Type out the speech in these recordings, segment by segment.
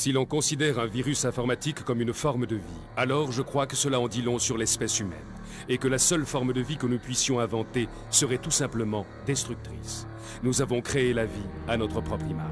Si l'on considère un virus informatique comme une forme de vie, alors je crois que cela en dit long sur l'espèce humaine, et que la seule forme de vie que nous puissions inventer serait tout simplement destructrice. Nous avons créé la vie à notre propre image.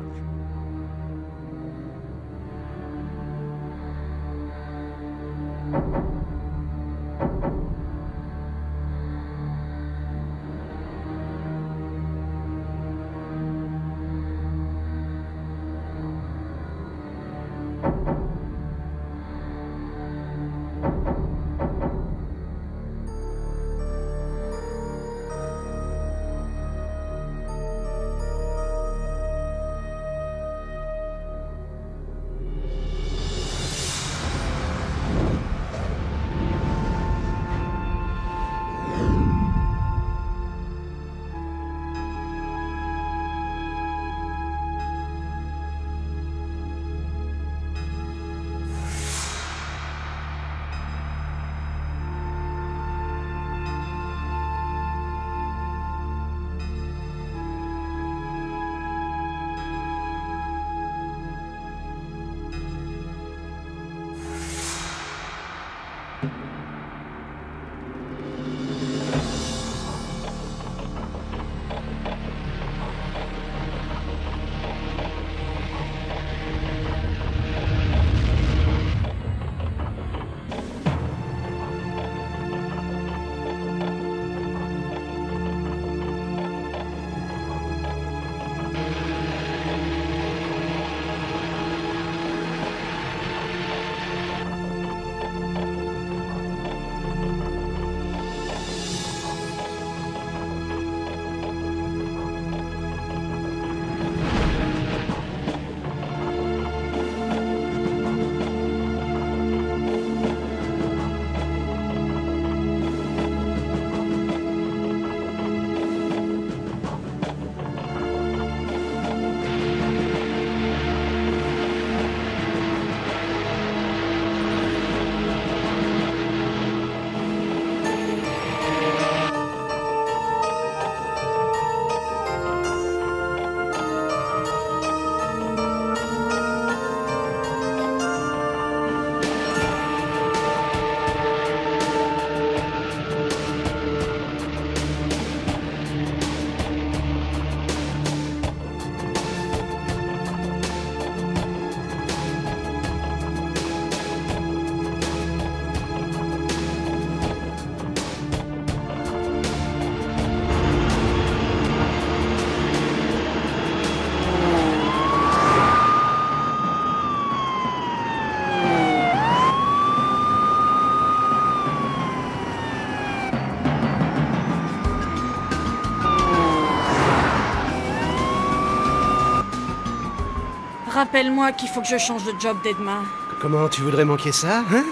Rappelle-moi qu'il faut que je change de job dès demain. Comment tu voudrais manquer ça, hein?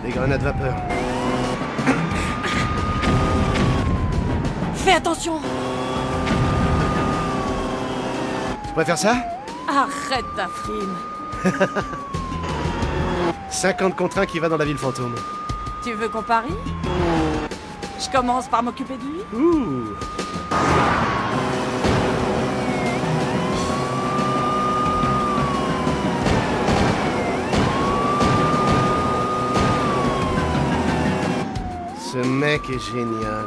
Des grenades vapeur. Fais attention! Tu préfères ça? Arrête ta frime. 50 contre 1 qui va dans la ville fantôme. Tu veux qu'on parie? Je commence par m'occuper de lui? Ouh! Ce mec est génial.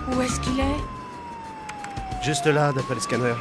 Où est-ce qu'il est? Juste là, d'après le scanner.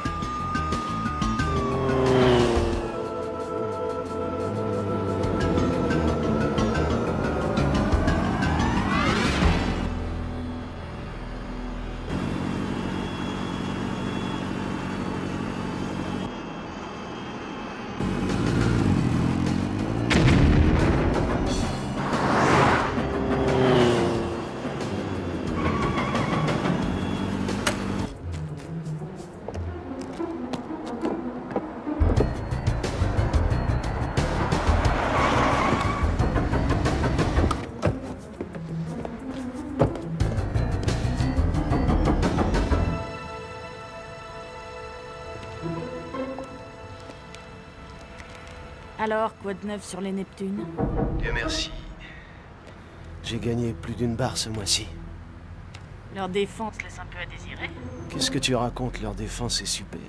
Alors, quoi de neuf sur les Neptunes? Dieu merci. J'ai gagné plus d'une barre ce mois-ci. Leur défense laisse un peu à désirer. Qu'est-ce que tu racontes? Leur défense est super.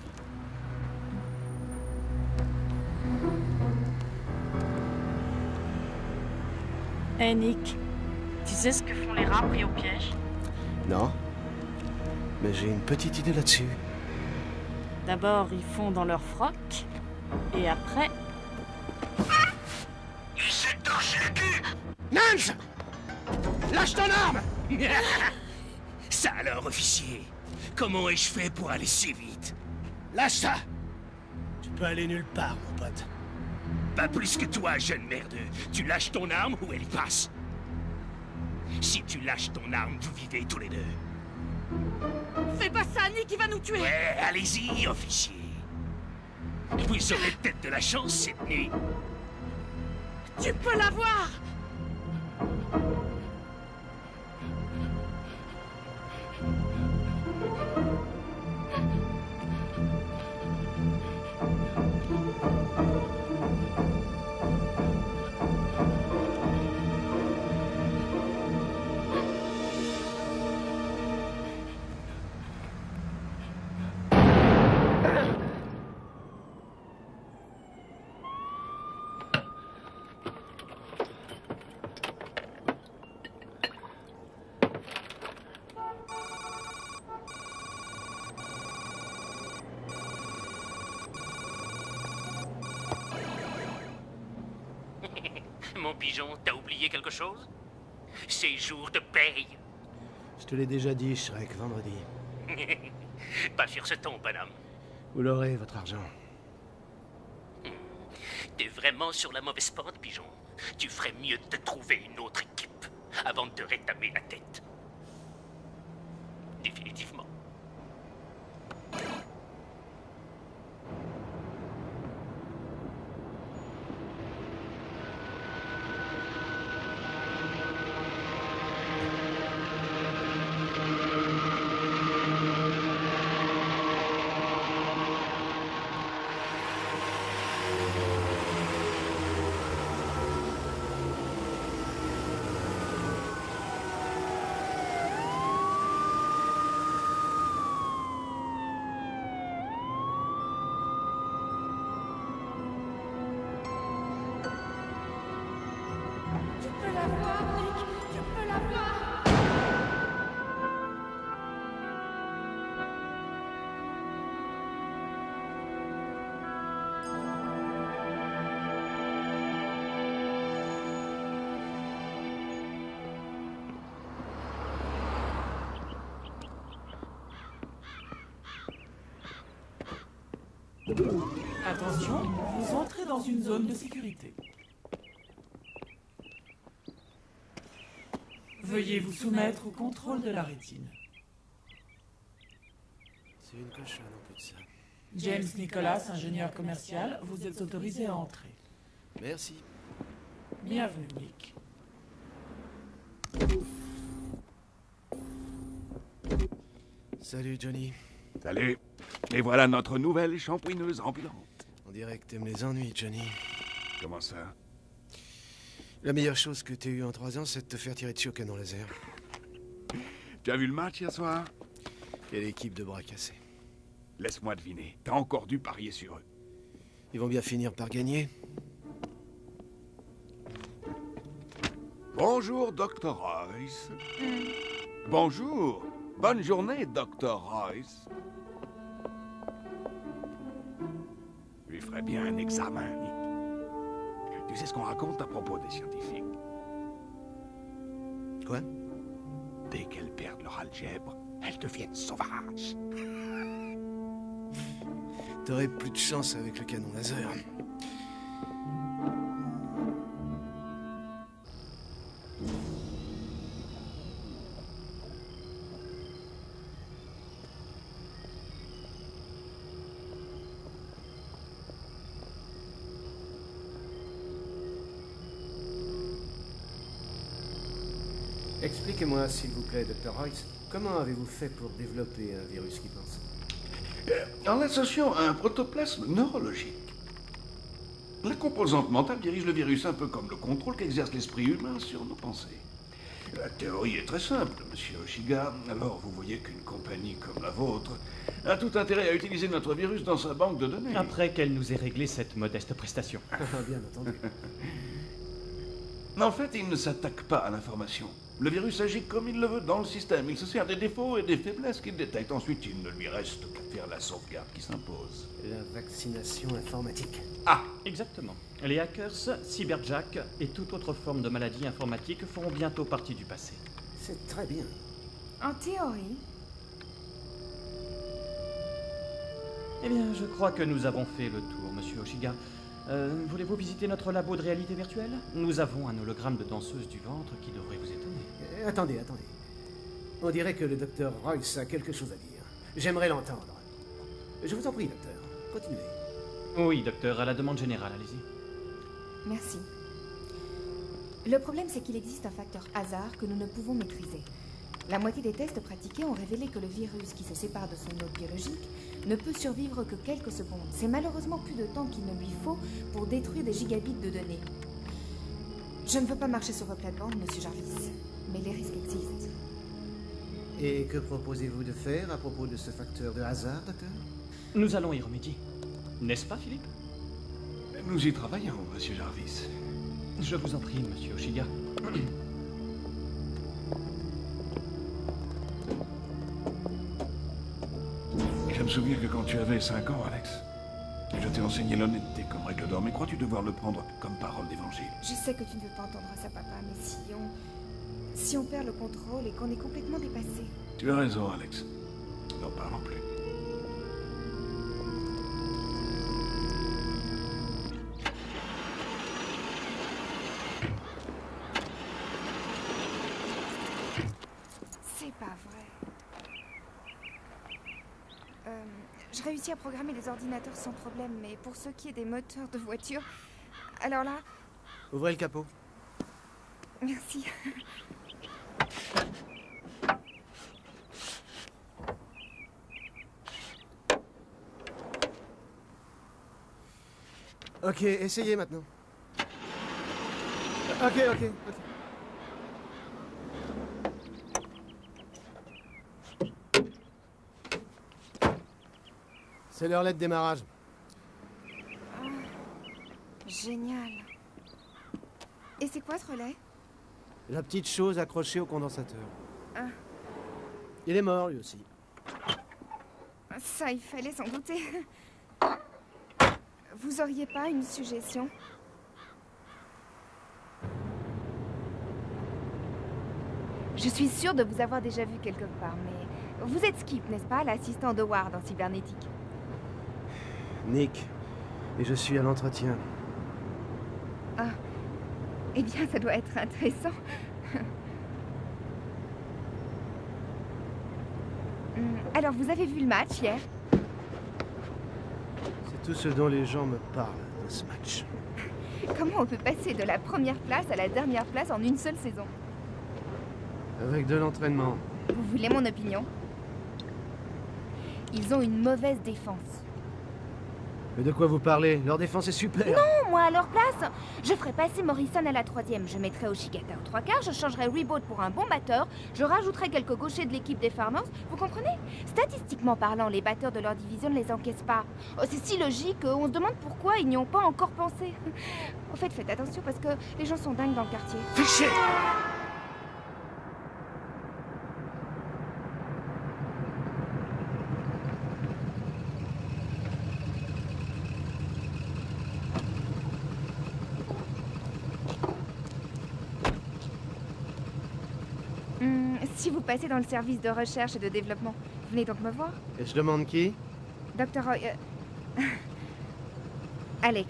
Eh Nick, tu sais ce que font les rats pris au piège? Non. Mais j'ai une petite idée là-dessus. D'abord, ils font dans leur froc, et après... Il s'est torché le cul! Nance! Lâche ton arme! Ça alors, officier, comment ai-je fait pour aller si vite? Lâche ça! Tu peux aller nulle part, mon pote. Pas plus que toi, jeune merdeux. Tu lâches ton arme ou elle passe? Si tu lâches ton arme, vous vivez tous les deux. Fais pas ça, Nick, il va nous tuer! Ouais, allez-y, officier. Vous aurez peut-être de la chance cette nuit. Tu peux l'avoir! Mon pigeon, t'as oublié quelque chose? C'est jour de paye. Je te l'ai déjà dit, Shrek, vendredi. Pas sur ce ton, bonhomme. Vous l'aurez, votre argent. T'es vraiment sur la mauvaise pente, pigeon. Tu ferais mieux de te trouver une autre équipe avant de te rétamer la tête. Définitivement. Tu peux l'avoir, Nick! Tu peux l'avoir! Attention, vous entrez dans une zone de sécurité. Veuillez vous soumettre au contrôle de la rétine. C'est une cochonne, en plus de ça. James Nicholas, ingénieur commercial, vous êtes autorisé à entrer. Merci. Bienvenue, Nick. Salut, Johnny. Salut. Et voilà notre nouvelle shampouineuse ambulante. On dirait que t'aimes les ennuis, Johnny. Comment ça? La meilleure chose que t'aies eue en 3 ans, c'est de te faire tirer dessus au canon laser. Tu as vu le match hier soir? Quelle équipe de bras cassés. Laisse-moi deviner. T'as encore dû parier sur eux. Ils vont bien finir par gagner. Bonjour, Dr. Royce. Bonjour. Bonne journée, Dr. Royce. Lui ferait bien un examen, Nick. Tu sais ce qu'on raconte à propos des scientifiques? Quoi? Dès qu'elles perdent leur algèbre, elles deviennent sauvages. T'aurais plus de chance avec le canon laser. Expliquez-moi, s'il vous plaît, Dr. Royce, comment avez-vous fait pour développer un virus qui pense? En l'associant à un protoplasme neurologique. La composante mentale dirige le virus un peu comme le contrôle qu'exerce l'esprit humain sur nos pensées. La théorie est très simple, monsieur Oshiga. Alors, vous voyez qu'une compagnie comme la vôtre a tout intérêt à utiliser notre virus dans sa banque de données. Après qu'elle nous ait réglé cette modeste prestation. Bien entendu. En fait, il ne s'attaque pas à l'information. Le virus agit comme il le veut dans le système. Il se sert des défauts et des faiblesses qu'il détecte. Ensuite, il ne lui reste qu'à faire la sauvegarde qui s'impose. La vaccination informatique. Ah! Exactement. Les hackers, cyberjack et toute autre forme de maladie informatique feront bientôt partie du passé. C'est très bien. En théorie. Eh bien, je crois que nous avons fait le tour, monsieur Oshiga. Voulez-vous visiter notre labo de réalité virtuelle? Nous avons un hologramme de danseuse du ventre qui devrait vous étonner. Attendez. On dirait que le docteur Royce a quelque chose à dire. J'aimerais l'entendre. Je vous en prie, docteur. Continuez. Oui, docteur, à la demande générale, allez-y. Merci. Le problème, c'est qu'il existe un facteur hasard que nous ne pouvons maîtriser. La moitié des tests pratiqués ont révélé que le virus qui se sépare de son hôte biologique ne peut survivre que quelques secondes. C'est malheureusement plus de temps qu'il ne lui faut pour détruire des gigabits de données. Je ne veux pas marcher sur vos plates-bandes, monsieur Jarvis, mais les risques existent. Et que proposez-vous de faire à propos de ce facteur de hasard, docteur? Nous allons y remédier. N'est-ce pas, Philippe? Nous y travaillons, monsieur Jarvis. Je vous en prie, monsieur Oshiga. Je me souviens que quand tu avais 5 ans, Alex, je t'ai enseigné l'honnêteté comme règle d'or, mais crois-tu devoir le prendre comme parole d'évangile? Je sais que tu ne veux pas entendre ça, papa, mais si on perd le contrôle et qu'on est complètement dépassé. Tu as raison, Alex. N'en parlons plus. C'est pas vrai. Je réussis à programmer les ordinateurs sans problème, mais pour ce qui est des moteurs de voiture... Alors là... Ouvrez le capot. Merci. Ok, essayez maintenant. Ok. C'est leur lettre de démarrage. Génial. Et c'est quoi ce relais? La petite chose accrochée au condensateur. Ah. Il est mort, lui aussi. Ça, il fallait s'en douter. Vous auriez pas une suggestion? Je suis sûre de vous avoir déjà vu quelque part, mais... Vous êtes Skip, n'est-ce pas? L'assistant de Ward en cybernétique. Nick. Et je suis à l'entretien. Ah. Eh bien, ça doit être intéressant. Alors, vous avez vu le match hier? C'est tout ce dont les gens me parlent de ce match. Comment on peut passer de la première place à la dernière place en une seule saison? Avec de l'entraînement. Vous voulez mon opinion? Ils ont une mauvaise défense. Mais de quoi vous parlez? Leur défense est super. Non, moi à leur place, je ferais passer Morrison à la 3e. Je mettrais Oshigata au 3/4, je changerais Reboot pour un bon batteur, je rajouterais quelques gauchers de l'équipe des Farmers. Vous comprenez? Statistiquement parlant, les batteurs de leur division ne les encaissent pas. Oh, c'est si logique, on se demande pourquoi ils n'y ont pas encore pensé. En fait, faites attention parce que les gens sont dingues dans le quartier. Fichez! Si vous passez dans le service de recherche et de développement, venez donc me voir. Et je demande qui? Dr. Roy... Alex.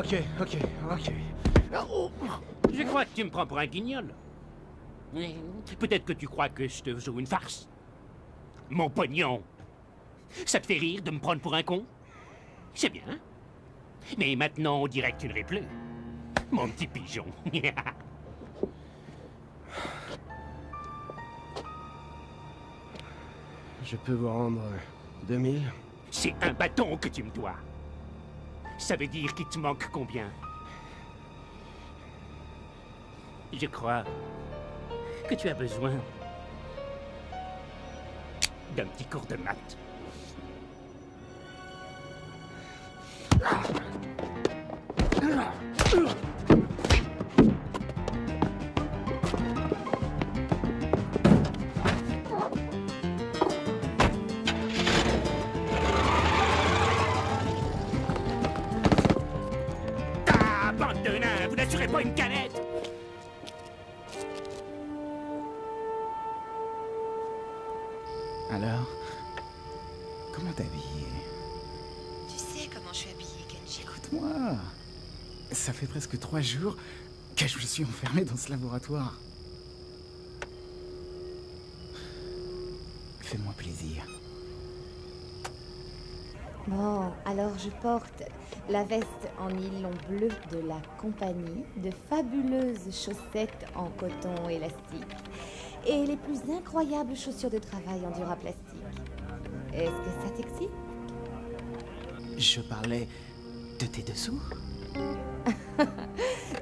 Ok. Je crois que tu me prends pour un guignol. Peut-être que tu crois que je te joue une farce. Mon pognon. Ça te fait rire de me prendre pour un con? C'est bien. Mais maintenant, on dirait que tu ne ris plus. Mon petit pigeon. Je peux vous rendre 2000? C'est un bâton que tu me dois. Ça veut dire qu'il te manque combien? Je crois que tu as besoin d'un petit cours de maths. Ah, bande de nains, vous n'assurez pas une canette? Alors, comment t'habiller? Tu sais comment je suis habillée, Kenji. Écoute-moi, ça fait presque 3 jours que je me suis enfermé dans ce laboratoire. Fais-moi plaisir. Bon, alors je porte la veste en nylon bleu de la compagnie, de fabuleuses chaussettes en coton élastique et les plus incroyables chaussures de travail en duraplastique. Est-ce que ça t'excite? Je parlais de tes dessous.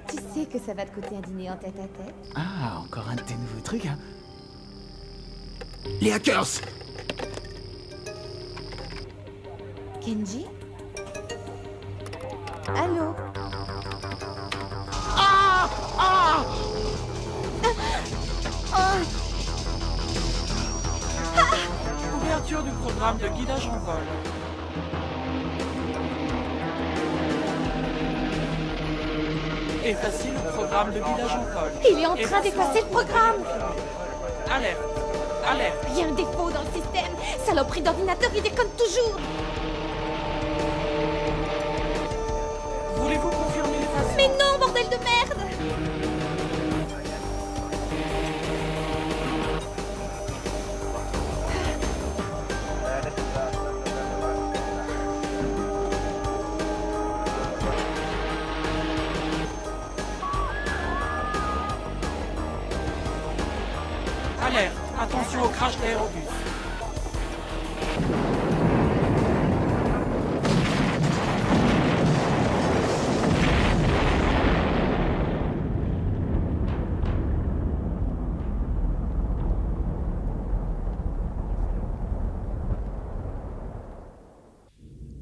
Tu sais que ça va te coûter un dîner en tête-à-tête? Ah, encore un de tes nouveaux trucs, hein? Les hackers! Kenji? Allô? Ouverture du programme de guidage en vol. Effacez le programme de guidage en vol. Il est en train d'effacer le programme! Alerte. Alerte. Il y a un défaut dans le système! Saloperie d'ordinateur, il déconne toujours! Voulez-vous confirmer l'effacement? Mais non, bordel de merde! Alerte. Attention au crash d'aérobus.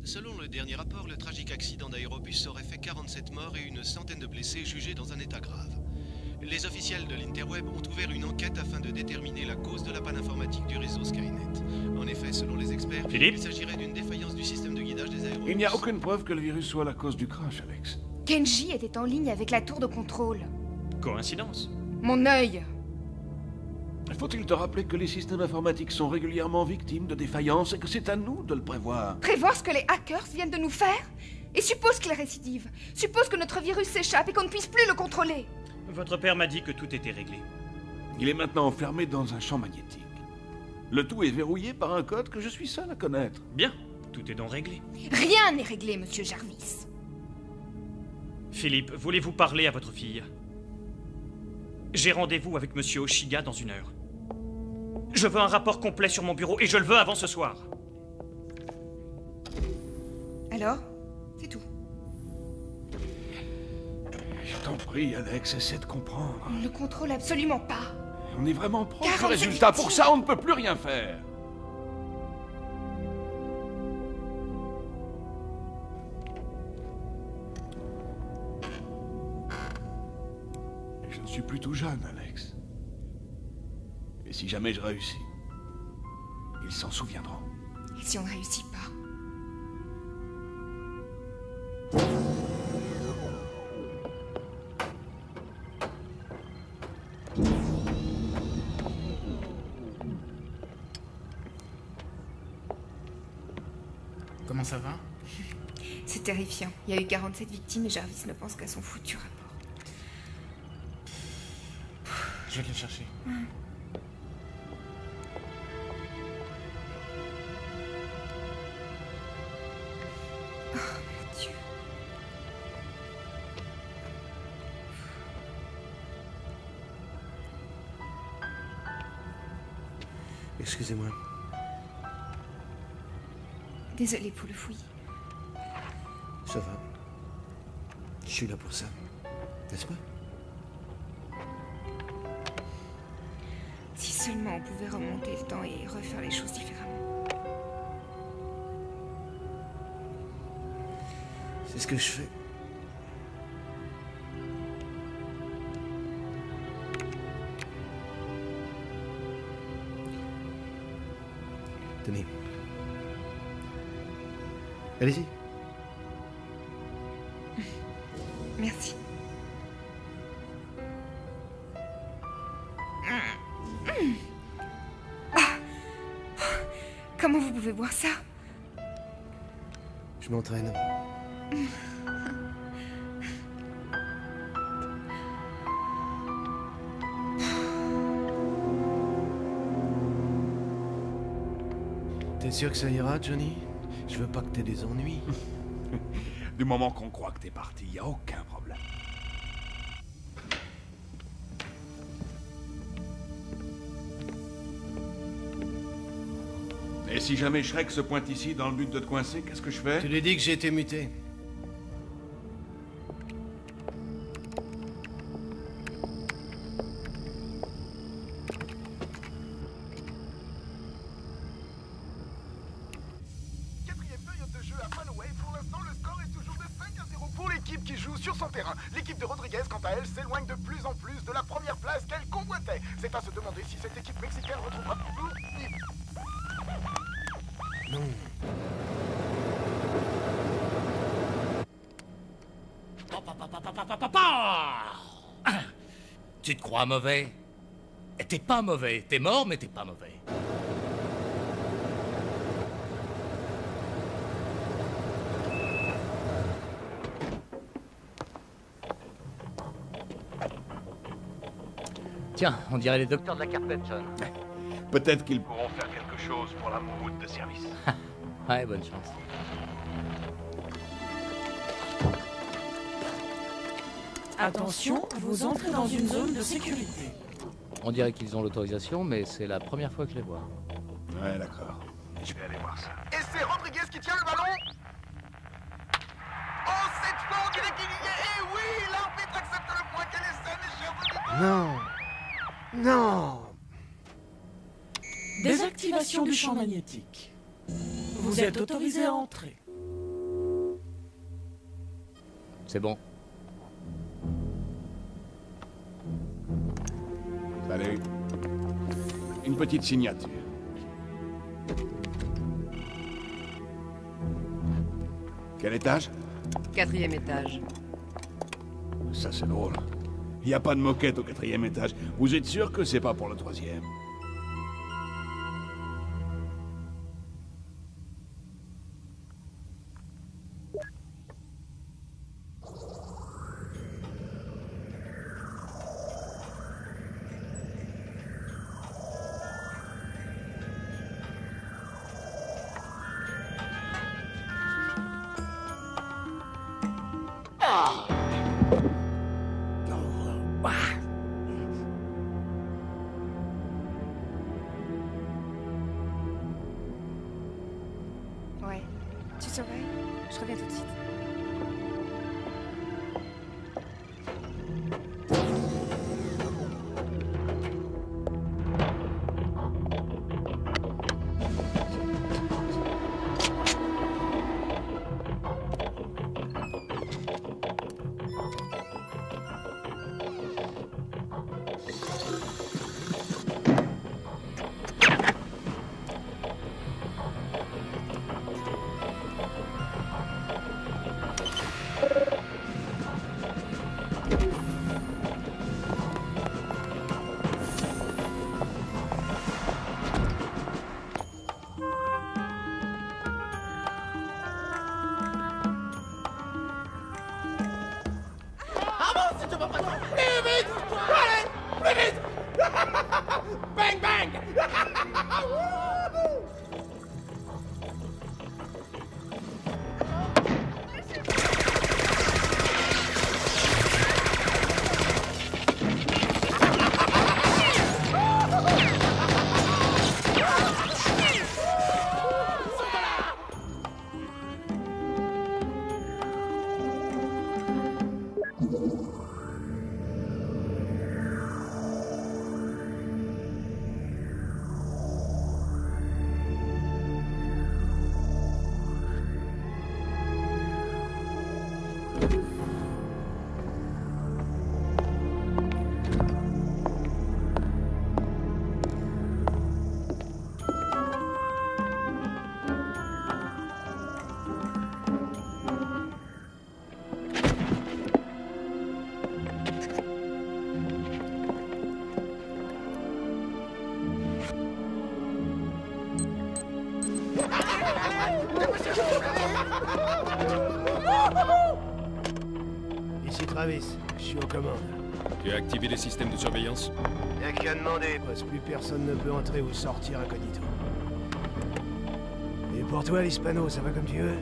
Selon le dernier rapport, le tragique accident d'aérobus aurait fait 47 morts et une centaine de blessés jugés dans un état grave. Les officiels de l'Interweb ont ouvert une enquête afin de déterminer la cause de la panne informatique du réseau Skynet. En effet, selon les experts, il s'agirait d'une défaillance du système de guidage des aérobus. Il n'y a aucune preuve que le virus soit la cause du crash, Alex. Kenji était en ligne avec la tour de contrôle. Coïncidence. Mon œil! Faut-il te rappeler que les systèmes informatiques sont régulièrement victimes de défaillances et que c'est à nous de le prévoir? Prévoir ce que les hackers viennent de nous faire? Et suppose qu'il récidive. Suppose que notre virus s'échappe et qu'on ne puisse plus le contrôler. Votre père m'a dit que tout était réglé. Il est maintenant enfermé dans un champ magnétique. Le tout est verrouillé par un code que je suis seul à connaître. Bien, tout est donc réglé. Rien n'est réglé, monsieur Jarvis. Philippe, voulez-vous parler à votre fille? J'ai rendez-vous avec monsieur Oshiga dans 1 heure. Je veux un rapport complet sur mon bureau et je le veux avant ce soir. Alors? C'est tout. Je t'en prie, Alex, essaie de comprendre. On ne le contrôle absolument pas. On est vraiment proche du 47 résultat. Pour victimes. ça, on ne peut plus rien faire. Je ne suis plus tout jeune, Alex. Et si jamais je réussis, ils s'en souviendront. Et si on ne réussit pas? Comment ça va? Ce C'est terrifiant. Il y a eu 47 victimes et Jarvis ne pense qu'à son foutu rapport. Je vais le chercher. Oh mon Dieu. Excusez-moi. Désolée pour le fouillis. Ça va. Je suis là pour ça. N'est-ce pas? Si seulement on pouvait remonter le temps et refaire les choses différemment. C'est ce que je fais. Tenez. Allez-y. Merci. Ah. Comment vous pouvez boire ça? Je m'entraîne. T'es sûr que ça ira, Johnny? Je veux pas que t'aies des ennuis. Du moment qu'on croit que t'es parti, y a aucun problème. Et si jamais Shrek se pointe ici dans le but de te coincer, qu'est-ce que je fais? Tu lui dis que j'ai été muté. Quatrième période de jeu à Manoway. Pour l'instant, le score est toujours de 5-0 pour l'équipe qui joue sur son terrain. L'équipe de Rodriguez, quant à elle, s'éloigne de plus en plus de la première place qu'elle convoitait. C'est à se demander si cette équipe mexicaine retrouvera toujours... Non. Tu te crois mauvais? T'es pas mauvais. T'es mort, mais t'es pas mauvais. Tiens, on dirait les docteurs de la Carpet, John. Peut-être qu'ils pourront faire quelque chose pour la moumoute de service. Ouais, bonne chance. Attention, vous entrez dans une zone de sécurité. On dirait qu'ils ont l'autorisation, mais c'est la première fois que je les vois. Ouais, d'accord. Je vais aller voir ça. Et c'est Rodriguez qui tient le ballon. Oh, cette fois, on dirait qu'il y est. Et oui, l'arbitre accepte le point. Quelle est scène, cher auditeur. Non. Non. Désactivation du champ magnétique. Vous êtes autorisé à entrer. C'est bon. Salut. Une petite signature. Quel étage? 4e étage. Ça, c'est drôle. Il n'y a pas de moquette au 4e étage. Vous êtes sûr que c'est pas pour le 3e? Ouais. Tu surveilles? Je reviens tout de suite. Ici Travis, je suis aux commandes. Tu as activé les systèmes de surveillance? Y'a qu'à demander, parce que plus personne ne peut entrer ou sortir incognito. Et pour toi, l'hispano, ça va comme tu veux?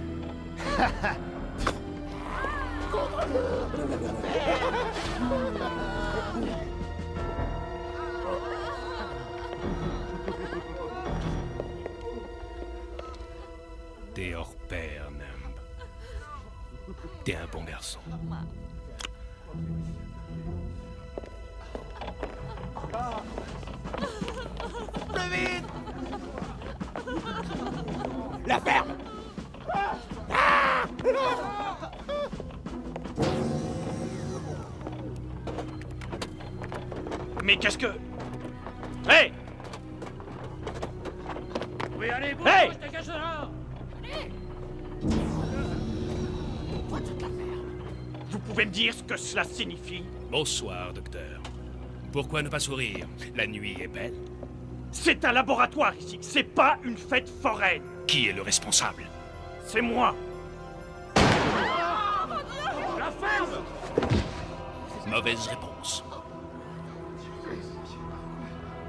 T'es hors pair, Numb. T'es un bon garçon. Plus vite! La ferme! Mais qu'est-ce que... Hey! Oui, allez, bouge, Hey! je te cache là! Vous pouvez me dire ce que cela signifie? Bonsoir, docteur. Pourquoi ne pas sourire? La nuit est belle. C'est un laboratoire ici, c'est pas une fête foraine. Qui est le responsable? C'est moi. La ferme! Mauvaise réponse.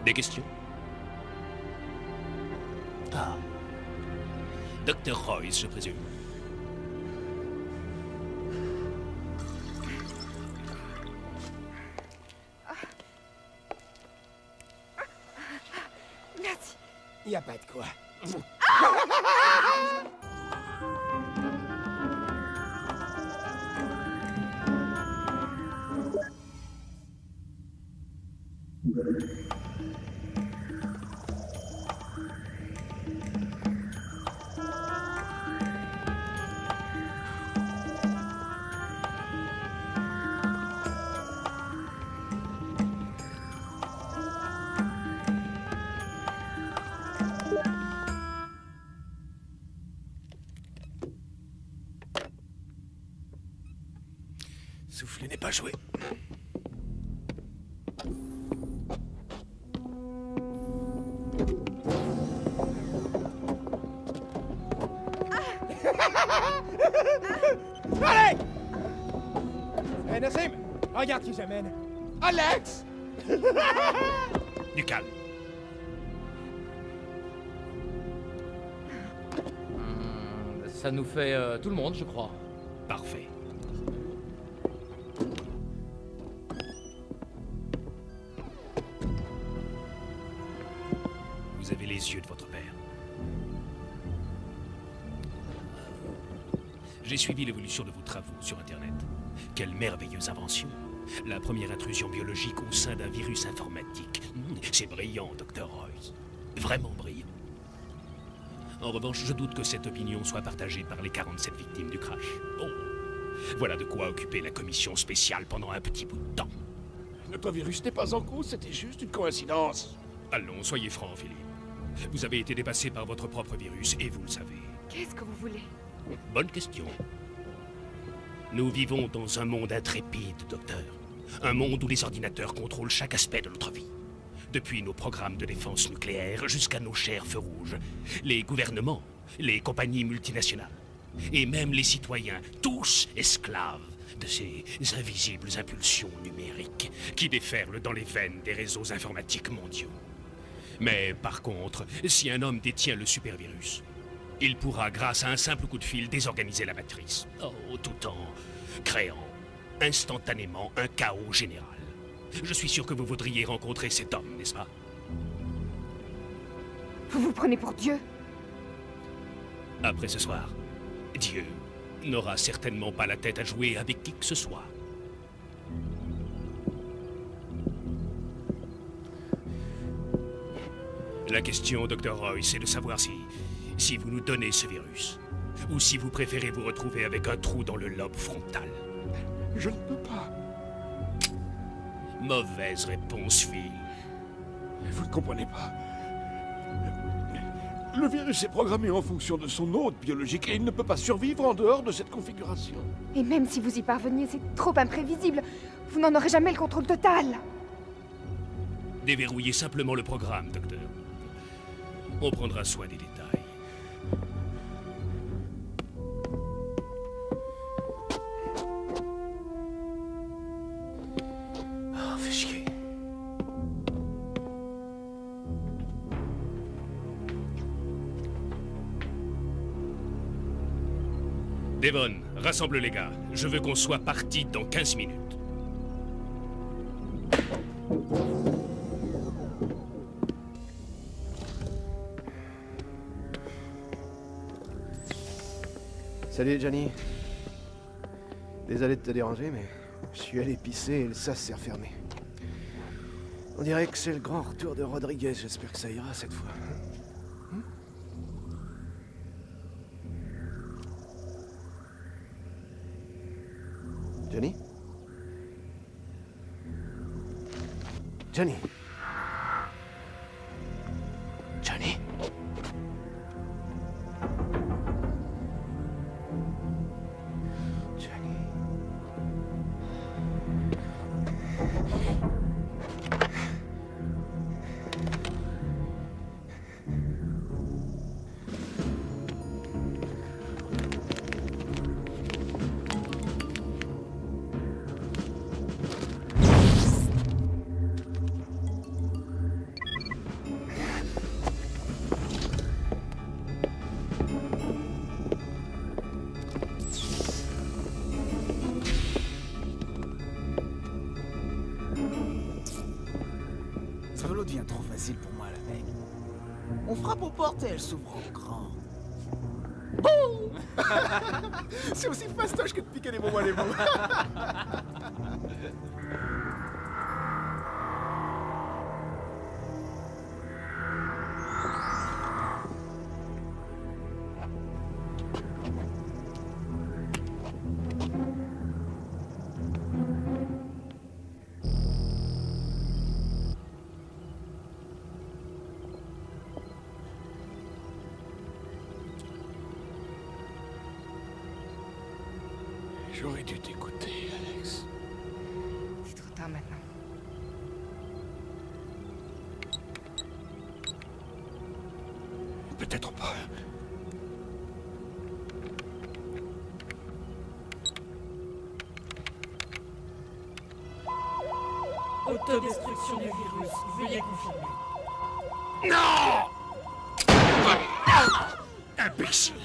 Des questions? Ah. Dr. Royce, je présume. Merci. Y a pas de quoi. Souffler n'est pas joué. Allez! Hey Nassim, regarde qui j'amène. Alex! Du calme. Ça nous fait tout le monde, je crois. Parfait. Vous avez les yeux de votre père. J'ai suivi l'évolution de vos travaux sur Internet. Quelle merveilleuse invention. La première intrusion biologique au sein d'un virus informatique. C'est brillant, Dr. Royce. Vraiment brillant. En revanche, je doute que cette opinion soit partagée par les 47 victimes du crash. Bon, voilà de quoi occuper la commission spéciale pendant un petit bout de temps. Notre virus n'est pas en cause, c'était juste une coïncidence. Allons, soyez franc, Philippe. Vous avez été dépassé par votre propre virus, et vous le savez. Qu'est-ce que vous voulez? Bonne question. Nous vivons dans un monde intrépide, docteur. Un monde où les ordinateurs contrôlent chaque aspect de notre vie. Depuis nos programmes de défense nucléaire jusqu'à nos chers feux rouges. Les gouvernements, les compagnies multinationales, et même les citoyens, tous esclaves de ces invisibles impulsions numériques qui déferlent dans les veines des réseaux informatiques mondiaux. Mais par contre, si un homme détient le supervirus, il pourra, grâce à un simple coup de fil, désorganiser la matrice. Oh, tout en créant instantanément un chaos général. Je suis sûr que vous voudriez rencontrer cet homme, n'est-ce pas? Vous vous prenez pour Dieu? Après ce soir, Dieu n'aura certainement pas la tête à jouer avec qui que ce soit. La question, Dr. Royce, c'est de savoir si vous nous donnez ce virus, ou si vous préférez vous retrouver avec un trou dans le lobe frontal. Je ne peux pas. Mauvaise réponse, Phil. Vous ne comprenez pas. Le virus est programmé en fonction de son hôte biologique et il ne peut pas survivre en dehors de cette configuration. Et même si vous y parveniez, c'est trop imprévisible. Vous n'en aurez jamais le contrôle total. Déverrouillez simplement le programme, docteur. On prendra soin des détails. Devon, rassemble les gars. Je veux qu'on soit partis dans 15 minutes. Salut Johnny. Désolé de te déranger, mais je suis allé pisser et le sas s'est refermé. On dirait que c'est le grand retour de Rodriguez. J'espère que ça ira cette fois. Johnny? Johnny? Johnny? Solo devient trop facile pour moi, la mec. On frappe aux portes et elles s'ouvrent en grand. Boum. C'est aussi fastoche que de piquer des bonbons à l'épaule. J'aurais dû t'écouter, Alex. C'est trop tard maintenant. Peut-être pas. Autodestruction du virus. Veuillez confirmer. Non! Imbécile!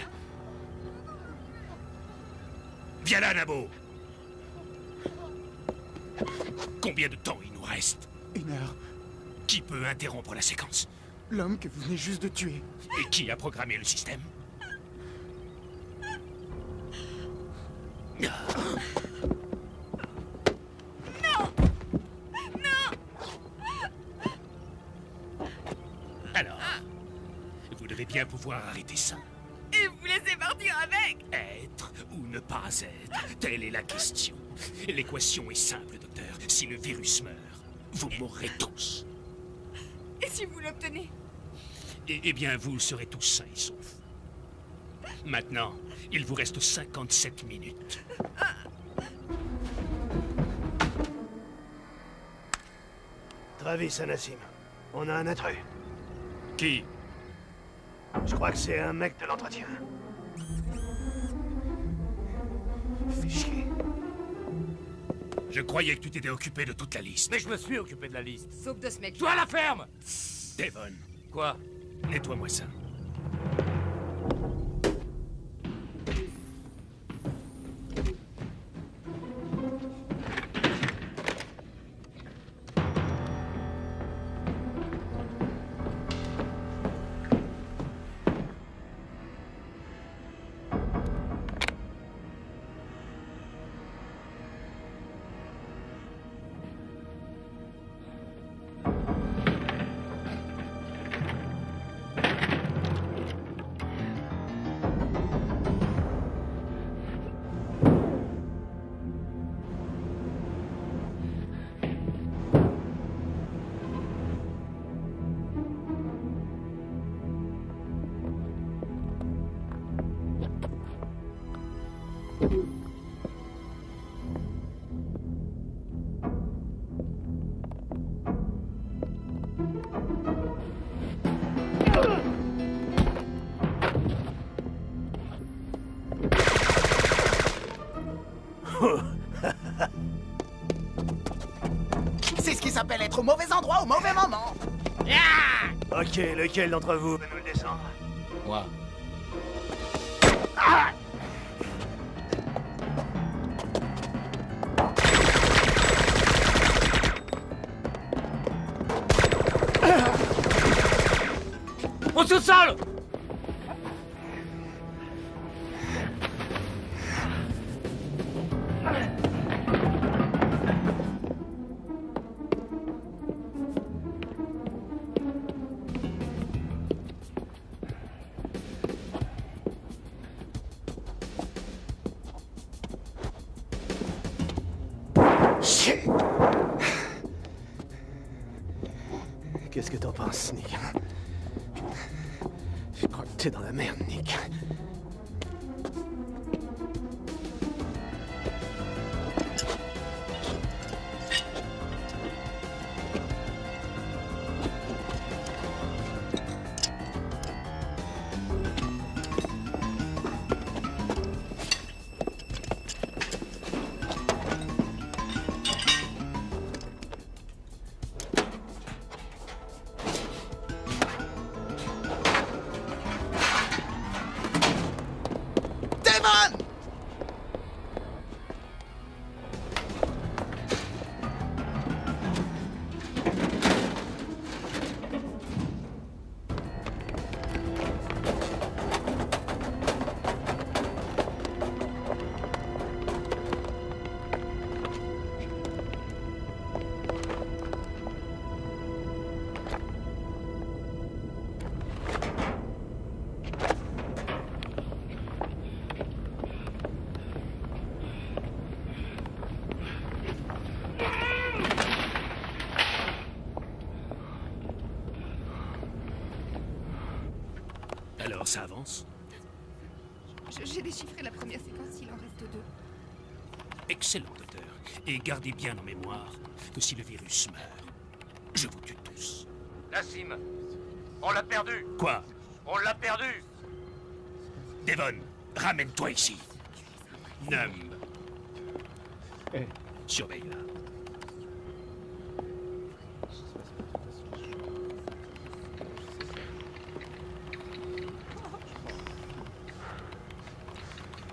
Viens là, Nabo! Combien de temps il nous reste? 1 heure. Qui peut interrompre la séquence? L'homme que vous venez juste de tuer. Et qui a programmé le système? Alors, vous devez bien pouvoir arrêter ça. Et vous laissez partir avec? Être ou ne pas être, telle est la question. L'équation est simple, docteur. Si le virus meurt, vous mourrez tous. Et si vous l'obtenez? Eh bien, vous serez tous sains et saufs. Maintenant, il vous reste 57 minutes. Travis, Anassim. On a un intrus. Qui? Je crois que c'est un mec de l'entretien. Fais chier. Je croyais que tu t'étais occupé de toute la liste. Mais je me suis occupé de la liste. Sauf de ce mec. Toi à la ferme! Devon. Quoi? Nettoie-moi ça. C'est ce qui s'appelle être au mauvais endroit au mauvais moment. Ok, lequel d'entre vous veut nous le descendre? Moi. Au sous-sol! Qu'est-ce que t'en penses, Nick? Je crois que t'es dans la merde, Nick. Alors, ça avance? J'ai déchiffré la première séquence, il en reste 2. Excellent, docteur. Et gardez bien en mémoire que si le virus meurt, je vous tue tous. Nassim, on l'a perdu. Quoi? On l'a perdu. Devon, ramène-toi ici. Num. Surveille-la.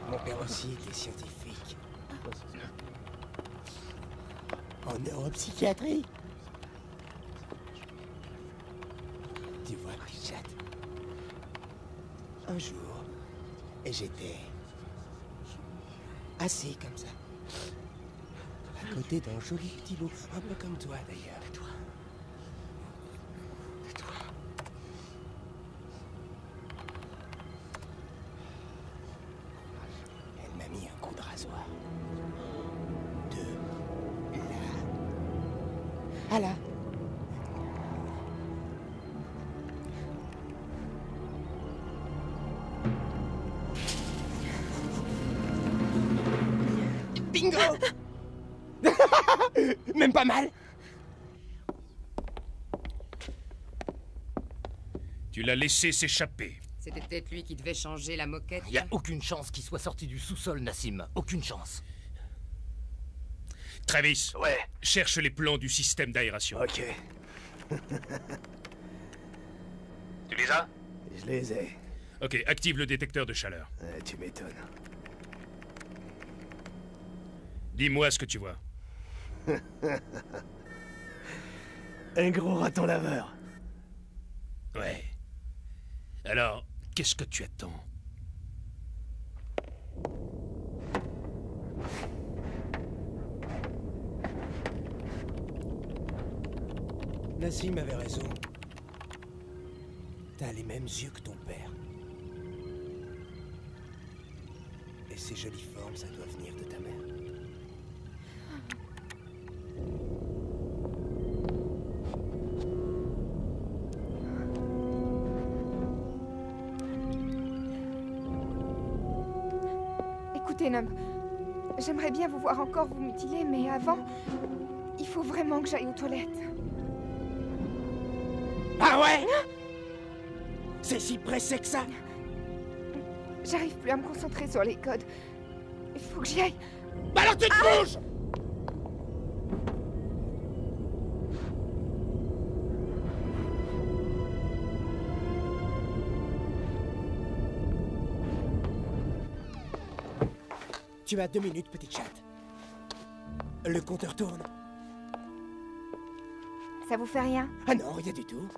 Mon père aussi était scientifique. En neuropsychiatrie. Tu vois, Richard, un jour, j'étais assis comme ça, à côté d'un joli petit loup, un peu comme toi d'ailleurs. Elle m'a mis un coup de rasoir. De là à là. Bingo! Même pas mal. Tu l'as laissé s'échapper. C'était peut-être lui qui devait changer la moquette. Il n'y a aucune chance qu'il soit sorti du sous-sol, Nassim. Aucune chance. Travis. Ouais. Cherche les plans du système d'aération. Ok. Tu les as? Je les ai. Ok, active le détecteur de chaleur. Tu m'étonnes. Dis-moi ce que tu vois. Un gros raton laveur. Ouais. Alors, qu'est-ce que tu attends? Nassim avait raison. T'as les mêmes yeux que ton père. Et ces jolies formes, ça doit venir de ta mère. Écoutez, Num, j'aimerais bien vous voir encore vous mutiler, mais avant, il faut vraiment que j'aille aux toilettes. Ah ouais? C'est si pressé que ça? J'arrive plus à me concentrer sur les codes. Il faut que j'y aille. Bah alors tu te bouges! Tu as 2 minutes, petite chatte. Le compteur tourne. Ça vous fait rien? Ah non, rien du tout.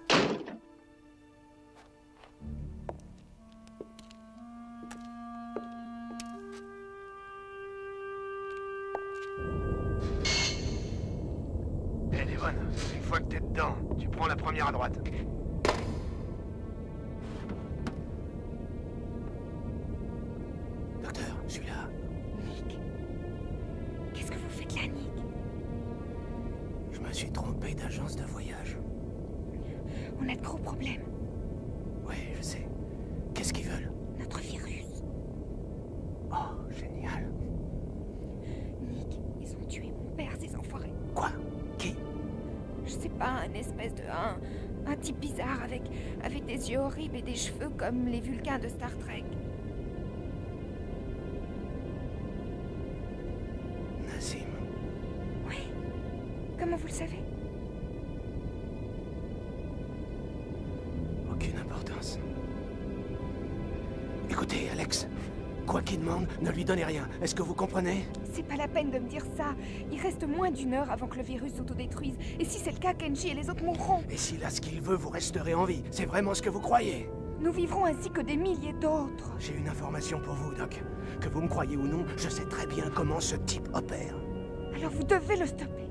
T'es dedans. Tu prends la première à droite. Docteur, je suis là. Nick. Qu'est-ce que vous faites là, Nick? Je me suis trompé d'agence de voyage. On a de gros problèmes. Oui, je sais. Qu'est-ce qu'ils veulent? Notre virus. Oh, génial. Nick, ils ont tué mon père, ces enfoirés. Quoi? Qui? Je sais pas, un espèce de... Un type bizarre avec des yeux horribles et des cheveux comme les Vulcains de Star Trek. Nazim. Oui. Comment vous le savez? Aucune importance. Écoutez, Alex. Quoi qu'il demande, ne lui donnez rien. Est-ce que vous comprenez? C'est pas la peine de me dire ça. Il reste moins d'1 heure avant que le virus s'autodétruise. Et si c'est le cas, Kenji et les autres mourront. Et s'il a ce qu'il veut, vous resterez en vie. C'est vraiment ce que vous croyez? Nous vivrons ainsi que des milliers d'autres. J'ai une information pour vous, Doc. Que vous me croyez ou non, je sais très bien comment ce type opère. Alors vous devez le stopper.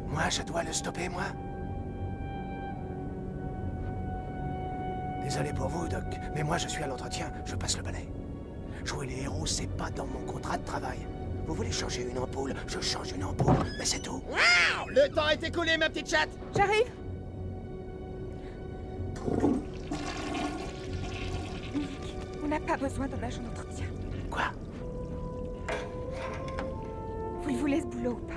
Moi, je dois le stopper, moi? Désolé pour vous, Doc, mais moi je suis à l'entretien, je passe le balai. Jouer les héros, c'est pas dans mon contrat de travail. Vous voulez changer une ampoule, je change une ampoule, mais c'est tout. Wow! Le temps est écoulé, ma petite chatte. J'arrive. Nick, on n'a pas besoin d'un agent d'entretien. Quoi? Vous le voulez ce boulot ou pas?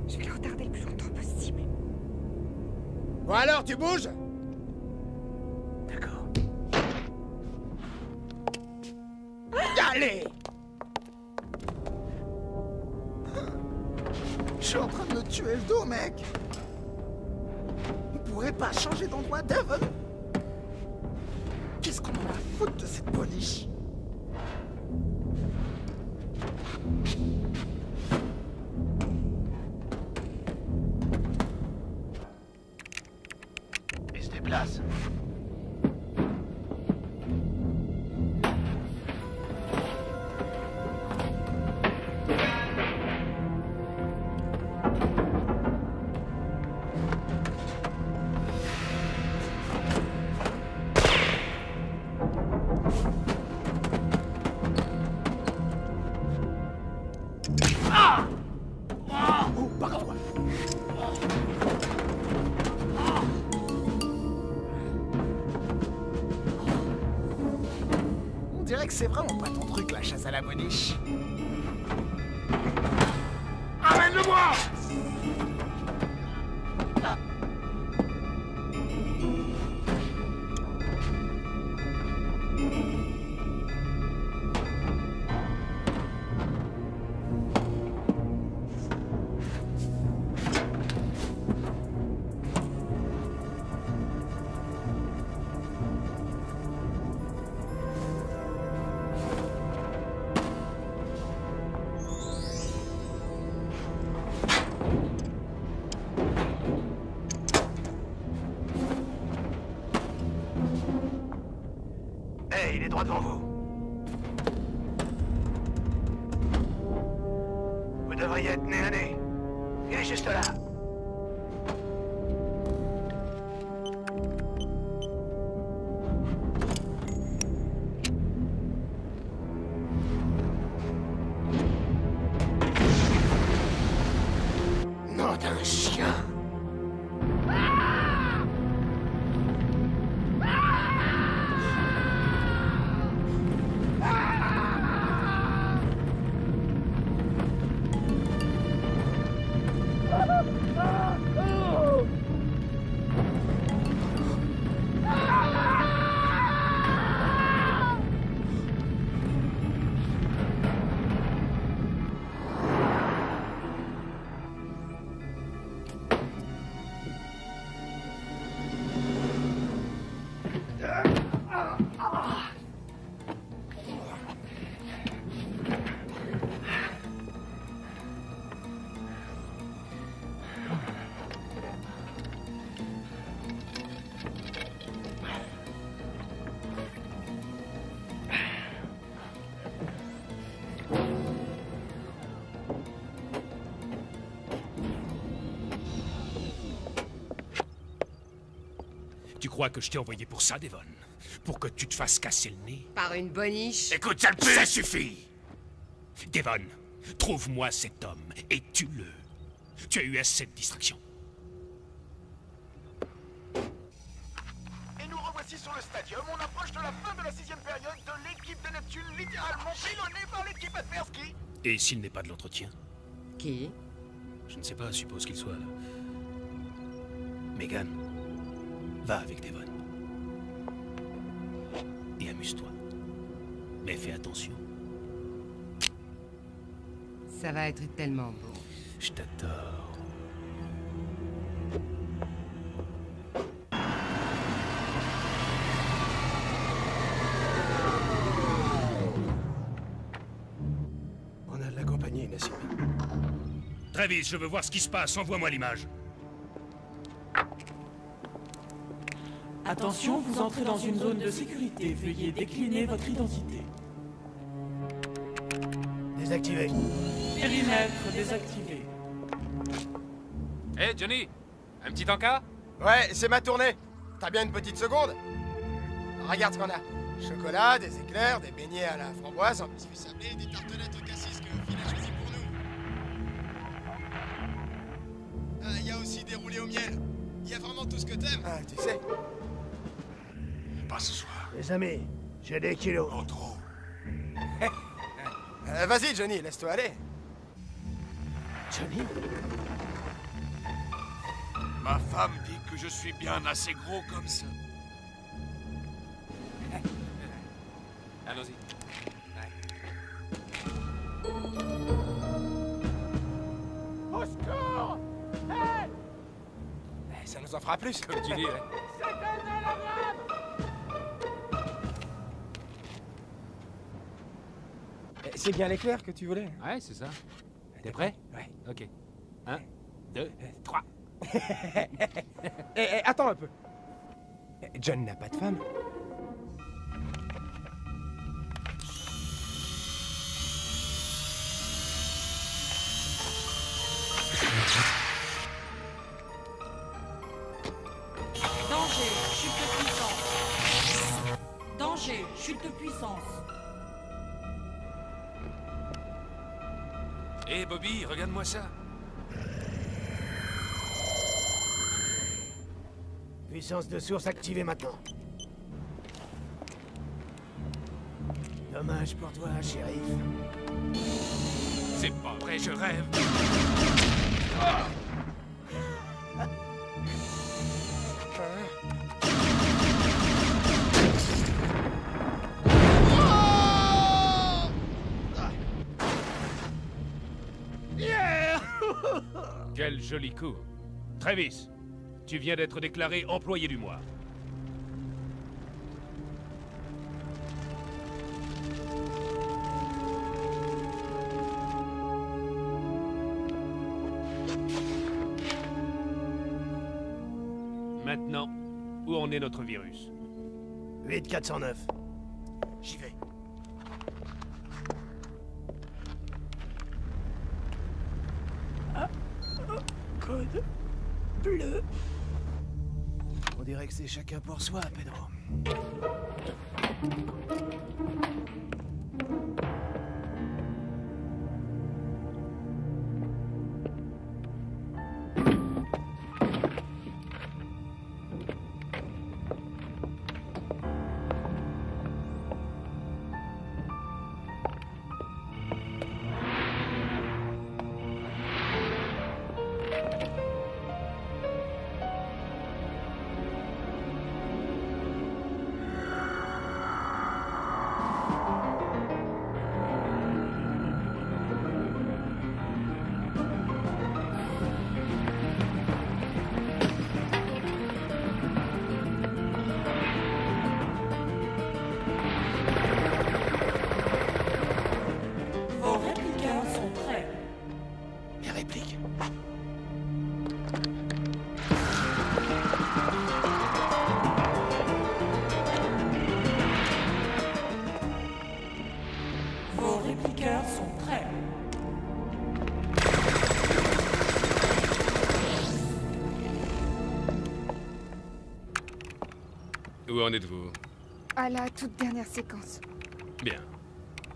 Je vais le retarder le plus longtemps possible. Bon alors, tu bouges? D'accord. Allez! Je suis en train de me tuer le dos, mec. On pourrait pas changer d'endroit, Devon? Qu'est-ce qu'on en a à foutre de cette police? Il se déplace. On dirait que c'est vraiment pas ton truc, la chasse à la boniche. Amène-le-moi! Hey, il est droit devant vous. Vous devriez être nez à nez. Il est juste là. Nom d'un chien. crois que je t'ai envoyé pour ça, Devon? Pour que tu te fasses casser le nez? Par une boniche. Écoute, sale pute! Ça suffit! Devon, trouve-moi cet homme et tue-le. Tu as eu assez de distraction. Et nous revoici sur le stadium. On approche de la fin de la 6e période de l'équipe de Neptune, littéralement pilonnée par l'équipe adverse qui... Et s'il n'est pas de l'entretien? Qui? Je ne sais pas, suppose qu'il soit... Megan, va avec Devon. Et amuse-toi. Mais fais attention. Ça va être tellement beau. Je t'adore. On a de la compagnie, Nassim. Travis, je veux voir ce qui se passe. Envoie-moi l'image. Attention, vous entrez dans une zone de sécurité. Veuillez décliner votre identité. Désactivé. Périmètre désactivé. Hé, Johnny, un petit encas? Ouais, c'est ma tournée. T'as bien une petite seconde? Regarde ce qu'on a. Chocolat, des éclairs, des beignets à la framboise, un biscuit sablé et des tartelettes au cassis que Phil a choisi pour nous. Ah, il y a aussi des roulés au miel. Il y a vraiment tout ce que t'aimes. Ah, tu sais. Pas ce soir. Les amis, j'ai des kilos. En trop. Vas-y, Johnny, laisse-toi aller. Johnny? Ma femme dit que je suis bien assez gros comme ça. Allons-y. Au secours! Hey! Ça nous en fera plus. Comme tu dis, ouais. C'est bien l'éclair que tu voulais? Ouais, c'est ça. T'es prêt? Ouais. Ok. 1, 2, 3. Attends un peu. John n'a pas de femme? Danger, chute de puissance. Danger, chute de puissance. Hé, Bobby, regarde-moi ça. Puissance de source activée maintenant. Dommage pour toi, shérif. C'est pas vrai, je rêve. Quel joli coup. Travis, tu viens d'être déclaré employé du mois. Maintenant, où en est notre virus? 8409. J'y vais. Code bleu. On dirait que c'est chacun pour soi, Pedro. Où en êtes-vous? À la toute dernière séquence. Bien.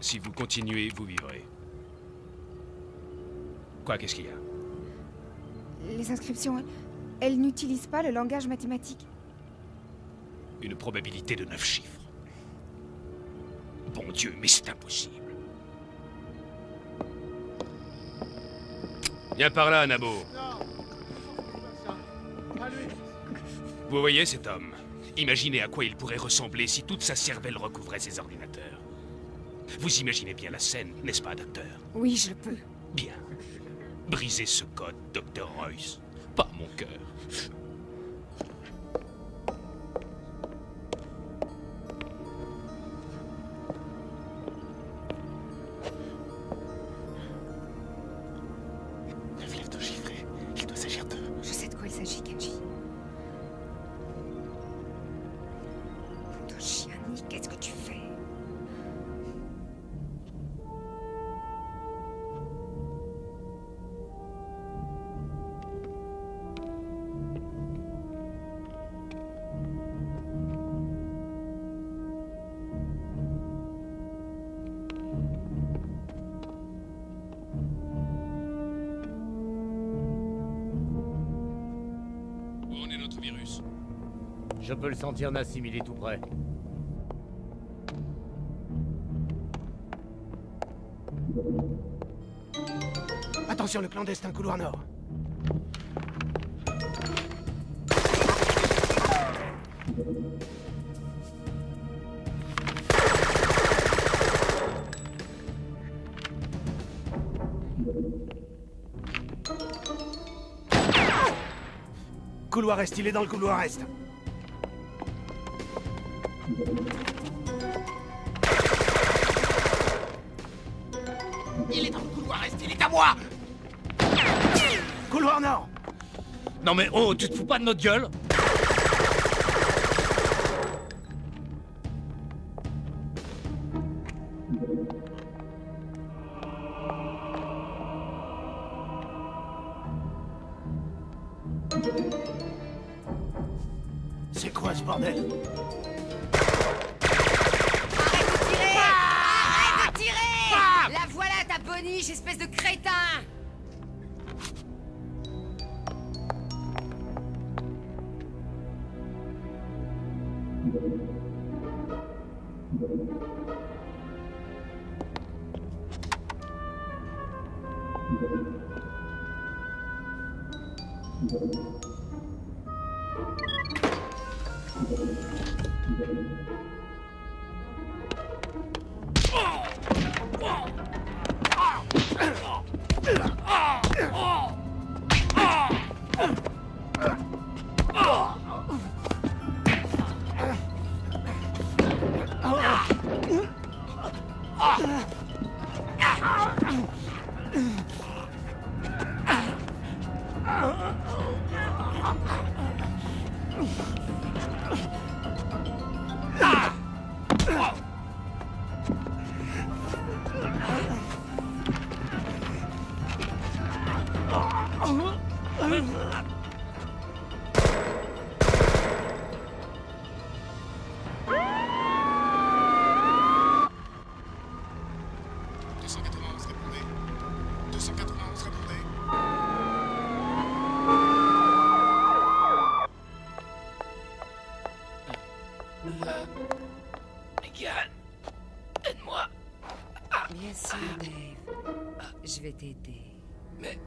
Si vous continuez, vous vivrez. Quoi, qu'est-ce qu'il y a? Les inscriptions, elles n'utilisent pas le langage mathématique. Une probabilité de 9 chiffres. Bon Dieu, mais c'est impossible. Viens par là, Nabo. Vous voyez cet homme? Imaginez à quoi il pourrait ressembler si toute sa cervelle recouvrait ses ordinateurs. Vous imaginez bien la scène, n'est-ce pas, docteur? Oui, je le peux. Bien. Brisez ce code, Dr. Royce. Pas mon cœur. Lève de chiffrer. Il doit s'agir de... Je sais de quoi il s'agit, Kenji. Ton chien, Nick, qu'est-ce que tu fais? Où en est notre virus? Je peux le sentir n'assimiler tout près. Attention, le clandestin, couloir nord. Couloir est, il est dans le couloir est. Il est dans le couloir est, il est à moi! Couloir nord. Non mais oh, tu te fous pas de notre gueule? C'est quoi ce bordel? Arrête de tirer! La voilà ta boniche, espèce de crétin! Megan, aide-moi. Bien sûr, Dave. Je vais t'aider. Mais...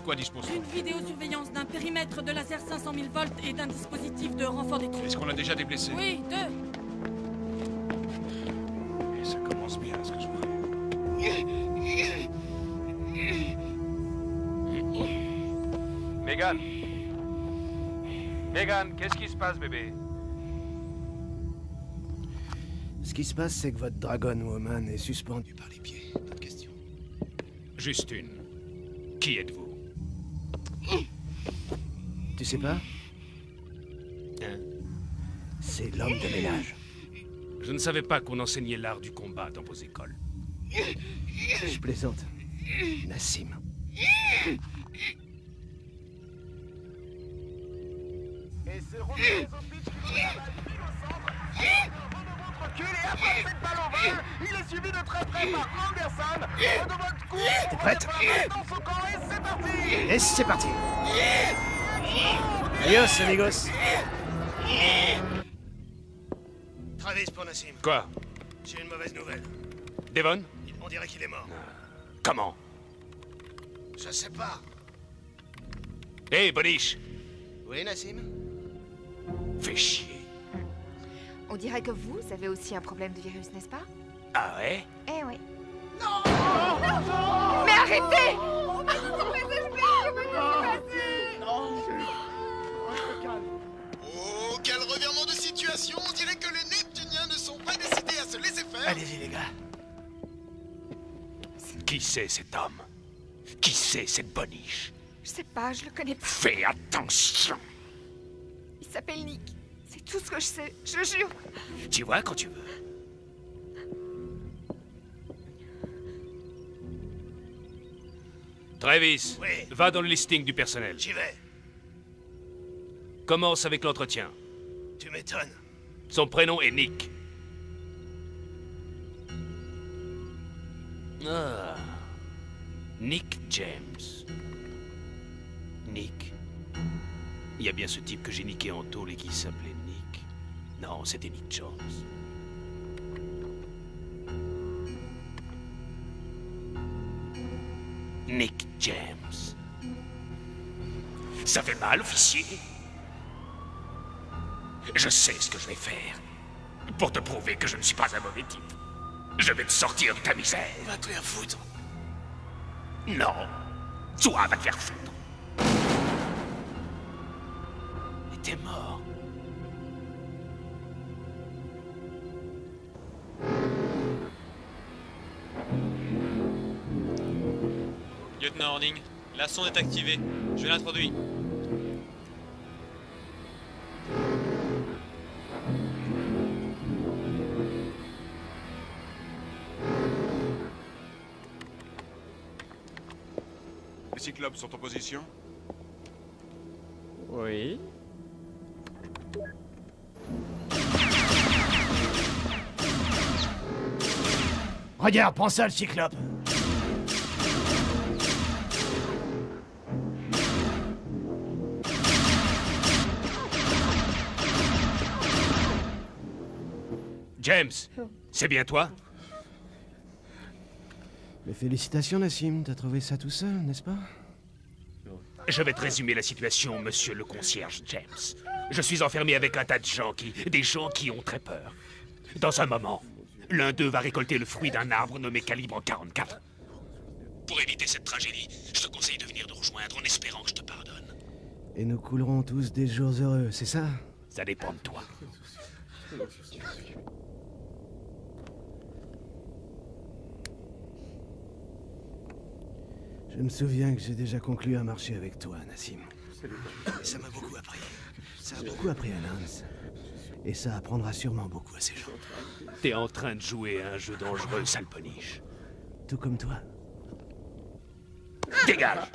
quoi dispose-t-on? Une vidéosurveillance d'un périmètre de laser 500 000 volts et d'un dispositif de renfort des troupes. Est-ce qu'on a déjà des blessés? Oui, 2. Et ça commence bien, ce que je vois. Megan. Megan, qu'est-ce qui se passe, bébé? Ce qui se passe, c'est que votre Dragon Woman est suspendue par les pieds. D'autres questions? Juste une. Qui êtes-vous? Tu sais pas? Hein? C'est l'homme de ménage. Je ne savais pas qu'on enseignait l'art du combat dans vos écoles. Je plaisante. Nassim. Et c'est Rodriguez au pitch qui donne la balle pile au centre. Redevant recule et après cette balle au vol, il est suivi de très près par Anderson. Redevant court. T'es prête? Dans son camp et c'est parti. Et c'est parti. Adios, amigos. Travis pour Nassim. Quoi? J'ai une mauvaise nouvelle. Devon? On dirait qu'il est mort. Comment? Je sais pas. Hé, Boniche! Oui, Nassim? Fais chier. On dirait que vous avez aussi un problème de virus, n'est-ce pas? Ah ouais? Eh oui. Non! Mais arrêtez! Oh, quel revirement de situation! On dirait que les Neptuniens ne sont pas décidés à se laisser faire! Allez-y, les gars. Qui c'est cet homme? Qui c'est cette Boniche? Je sais pas, je le connais pas. Fais attention! Il s'appelle Nick. C'est tout ce que je sais, je jure. Tu vois quand tu veux. Travis, Oui. va dans le listing du personnel. J'y vais. Commence avec l'entretien. Tu m'étonnes. Son prénom est Nick. Ah. Nick James. Nick. Il y a bien ce type que j'ai niqué en tôle et qui s'appelait Nick. Non, c'était Nick Jones. Nick James. Ça fait mal, officier. Je sais ce que je vais faire. Pour te prouver que je ne suis pas un mauvais type. Je vais te sortir de ta misère. Va te faire foutre. Non. Toi, va te faire foutre. Et t'es mort. Lieutenant Horning, la sonde est activée. Je l'introduis. Les cyclopes sont en position? Oui. Regarde, prends ça, le cyclope. James, c'est bien toi? Mais félicitations, Nassim. T'as trouvé ça tout seul, n'est-ce pas? Je vais te résumer la situation, monsieur le concierge James. Je suis enfermé avec un tas de gens des gens qui ont très peur. Dans un moment, l'un d'eux va récolter le fruit d'un arbre nommé Calibre 44. Pour éviter cette tragédie, je te conseille de venir nous rejoindre en espérant que je te pardonne. Et nous coulerons tous des jours heureux, c'est ça? Ça dépend de toi. Je me souviens que j'ai déjà conclu un marché avec toi, Nassim. Ça m'a beaucoup appris. Ça a beaucoup appris à Lance. Et ça apprendra sûrement beaucoup à ces gens. T'es en train de jouer à un jeu dangereux, sale poniche. Tout comme toi. Dégage!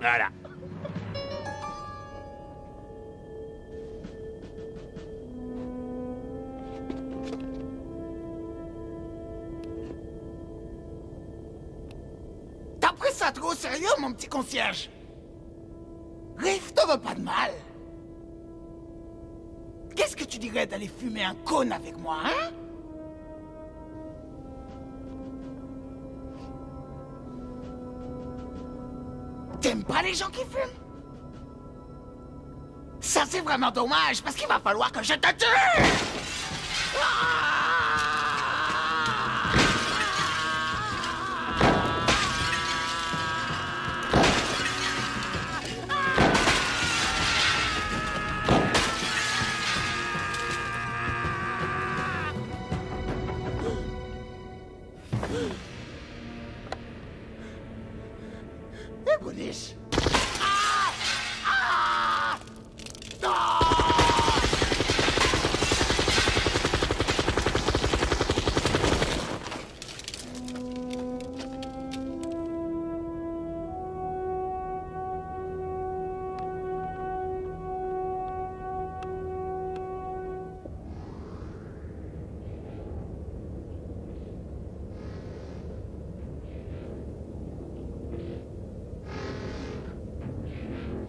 Voilà. T'as pris ça trop au sérieux, mon petit concierge? Riff te veut pas de mal. Qu'est-ce que tu dirais d'aller fumer un cône avec moi, hein? T'aimes pas les gens qui fument? Ça, c'est vraiment dommage, parce qu'il va falloir que je te tue! Police.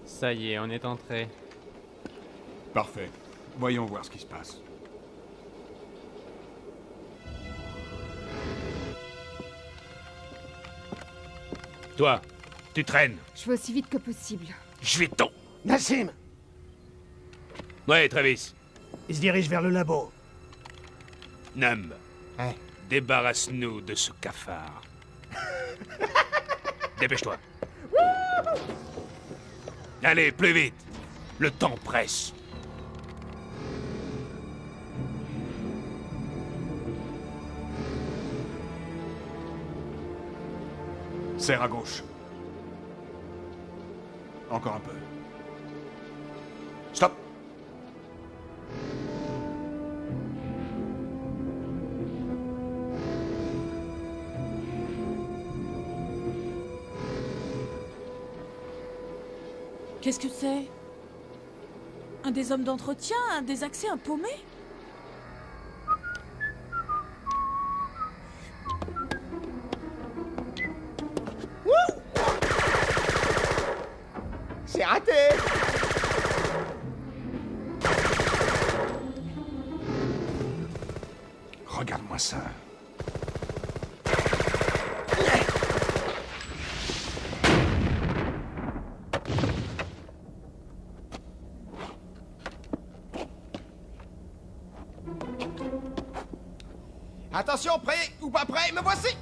Ça y est, on est entré. Parfait. Voyons voir ce qui se passe. Toi, tu traînes. Je vais aussi vite que possible. Je vais t'en... Nassim! Ouais, Travis. Il se dirige vers le labo. Numb. Débarrasse-nous de ce cafard. Dépêche-toi. Allez, plus vite. Le temps presse. Serre à gauche. Encore un peu. Stop. Qu'est-ce que c'est? Un des hommes d'entretien? Un des accès? Un paumé? C'est raté! Regarde-moi ça. Attention, prêt ou pas prêt, me voici!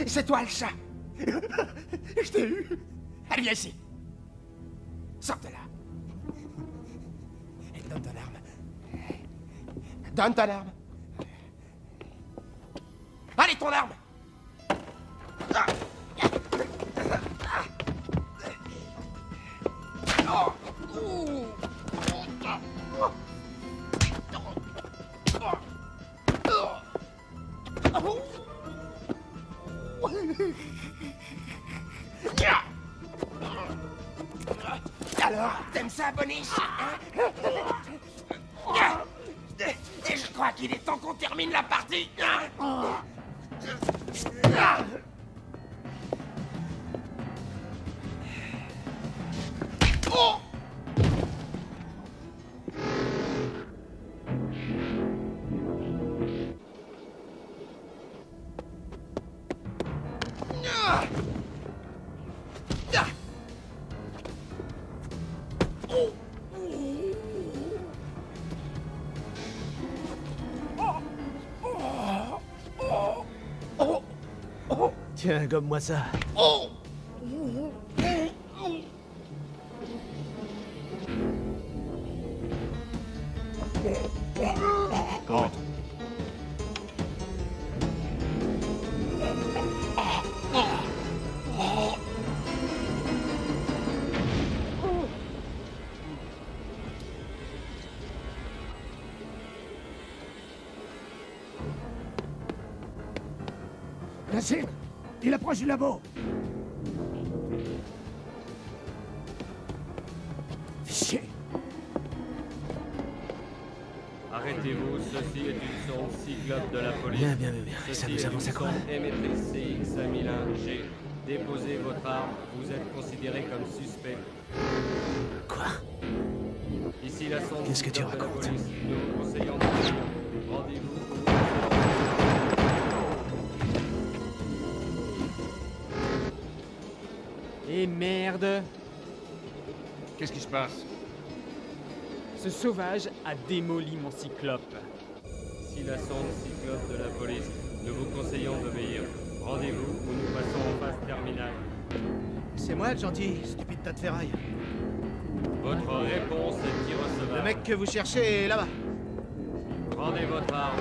C'est toi le chat! Je t'ai eu! Allez, viens ici! Sors de là! Donne ton arme! Donne ton arme! Allez, ton arme! Alors, t'aimes ça, Boniche? Et je crois qu'il est temps qu'on termine la partie. Tiens, gomme-moi ça. Nassim, il approche du labo. Fichier. Ceci est une sonde cyclope de la police. Bien. Ça Ceci nous est avance une à quoi? sonde émettrice CX-5001G. Déposez votre arme, vous êtes considéré comme suspect. Quoi? Ici la sonde Qu'est-ce que tu cyclope de la racontes? police. Nous vous conseillons de venir. Rendez-vous. Et merde! Qu'est-ce qui se passe? Ce sauvage a démoli mon cyclope. Ici la sonde cyclope de la police. Nous vous conseillons d'obéir. Rendez-vous ou nous passons en phase terminale. C'est moi le gentil, stupide tas de ferraille. Votre réponse est irrecevable. Le mec que vous cherchez est là-bas. Rendez votre arme.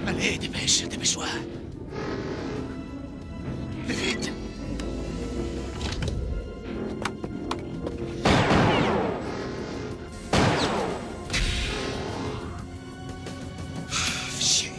Allez, dépêche-toi. Vite. Chier.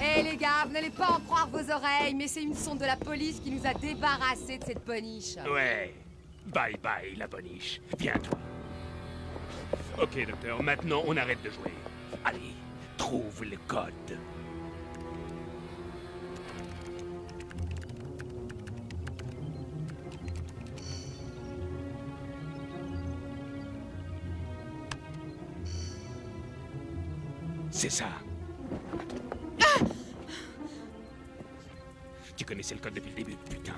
Hé les gars, vous n'allez pas en croire vos oreilles, mais c'est une sonde de la police qui nous a débarrassés de cette boniche. Ouais. Bye bye, la boniche. Viens, toi. Ok, docteur, maintenant on arrête de jouer. Allez, trouve le code. C'est ça. Tu connaissais le code depuis le début, putain.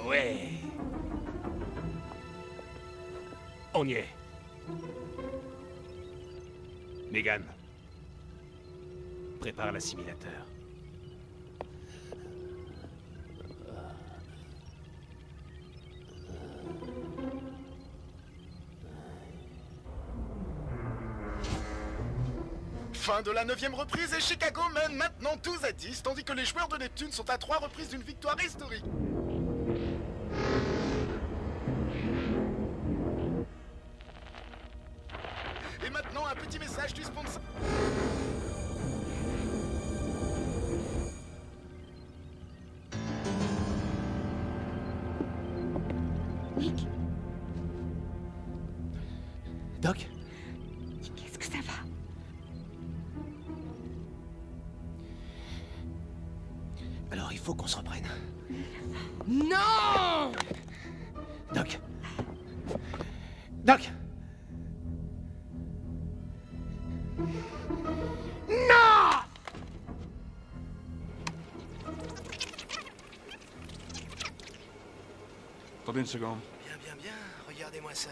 Ouais. On y est. Megan, prépare l'assimilateur. Fin de la 9e reprise et Chicago mène maintenant 12-10, tandis que les joueurs de Neptune sont à 3 reprises d'une victoire historique. Et maintenant un petit message du sponsor. Nick, Doc? est-ce que ça va? Alors il faut qu'on se reprenne. Non! Doc? Doc? Non! Attendez une seconde. Bien. Regardez-moi ça.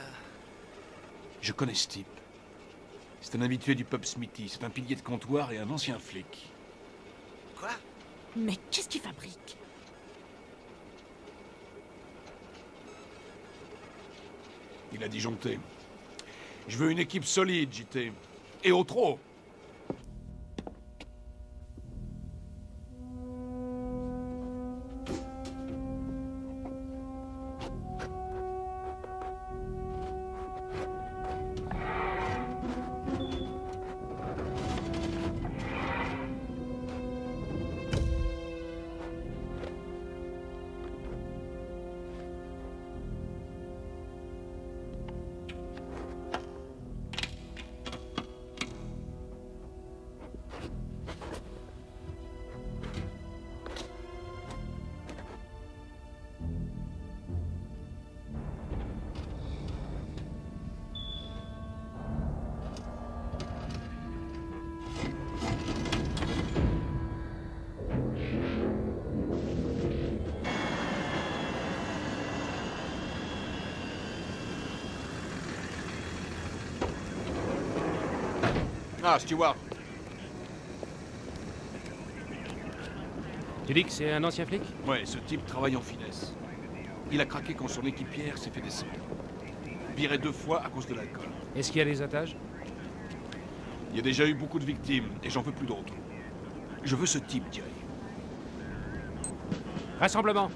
Je connais ce type. C'est un habitué du pub Smithy. C'est un pilier de comptoir et un ancien flic. Quoi? Mais qu'est-ce qu'il fabrique? Il a disjoncté. Je veux une équipe solide, JT. Et au trot. Ah, Stewart. Tu dis que c'est un ancien flic? Ouais, ce type travaille en finesse. Il a craqué quand son équipière s'est fait descendre. Viré 2 fois à cause de l'alcool. Est-ce qu'il y a des otages? Il y a déjà eu beaucoup de victimes, et j'en veux plus d'autres. Je veux ce type, Jerry. Rassemblement.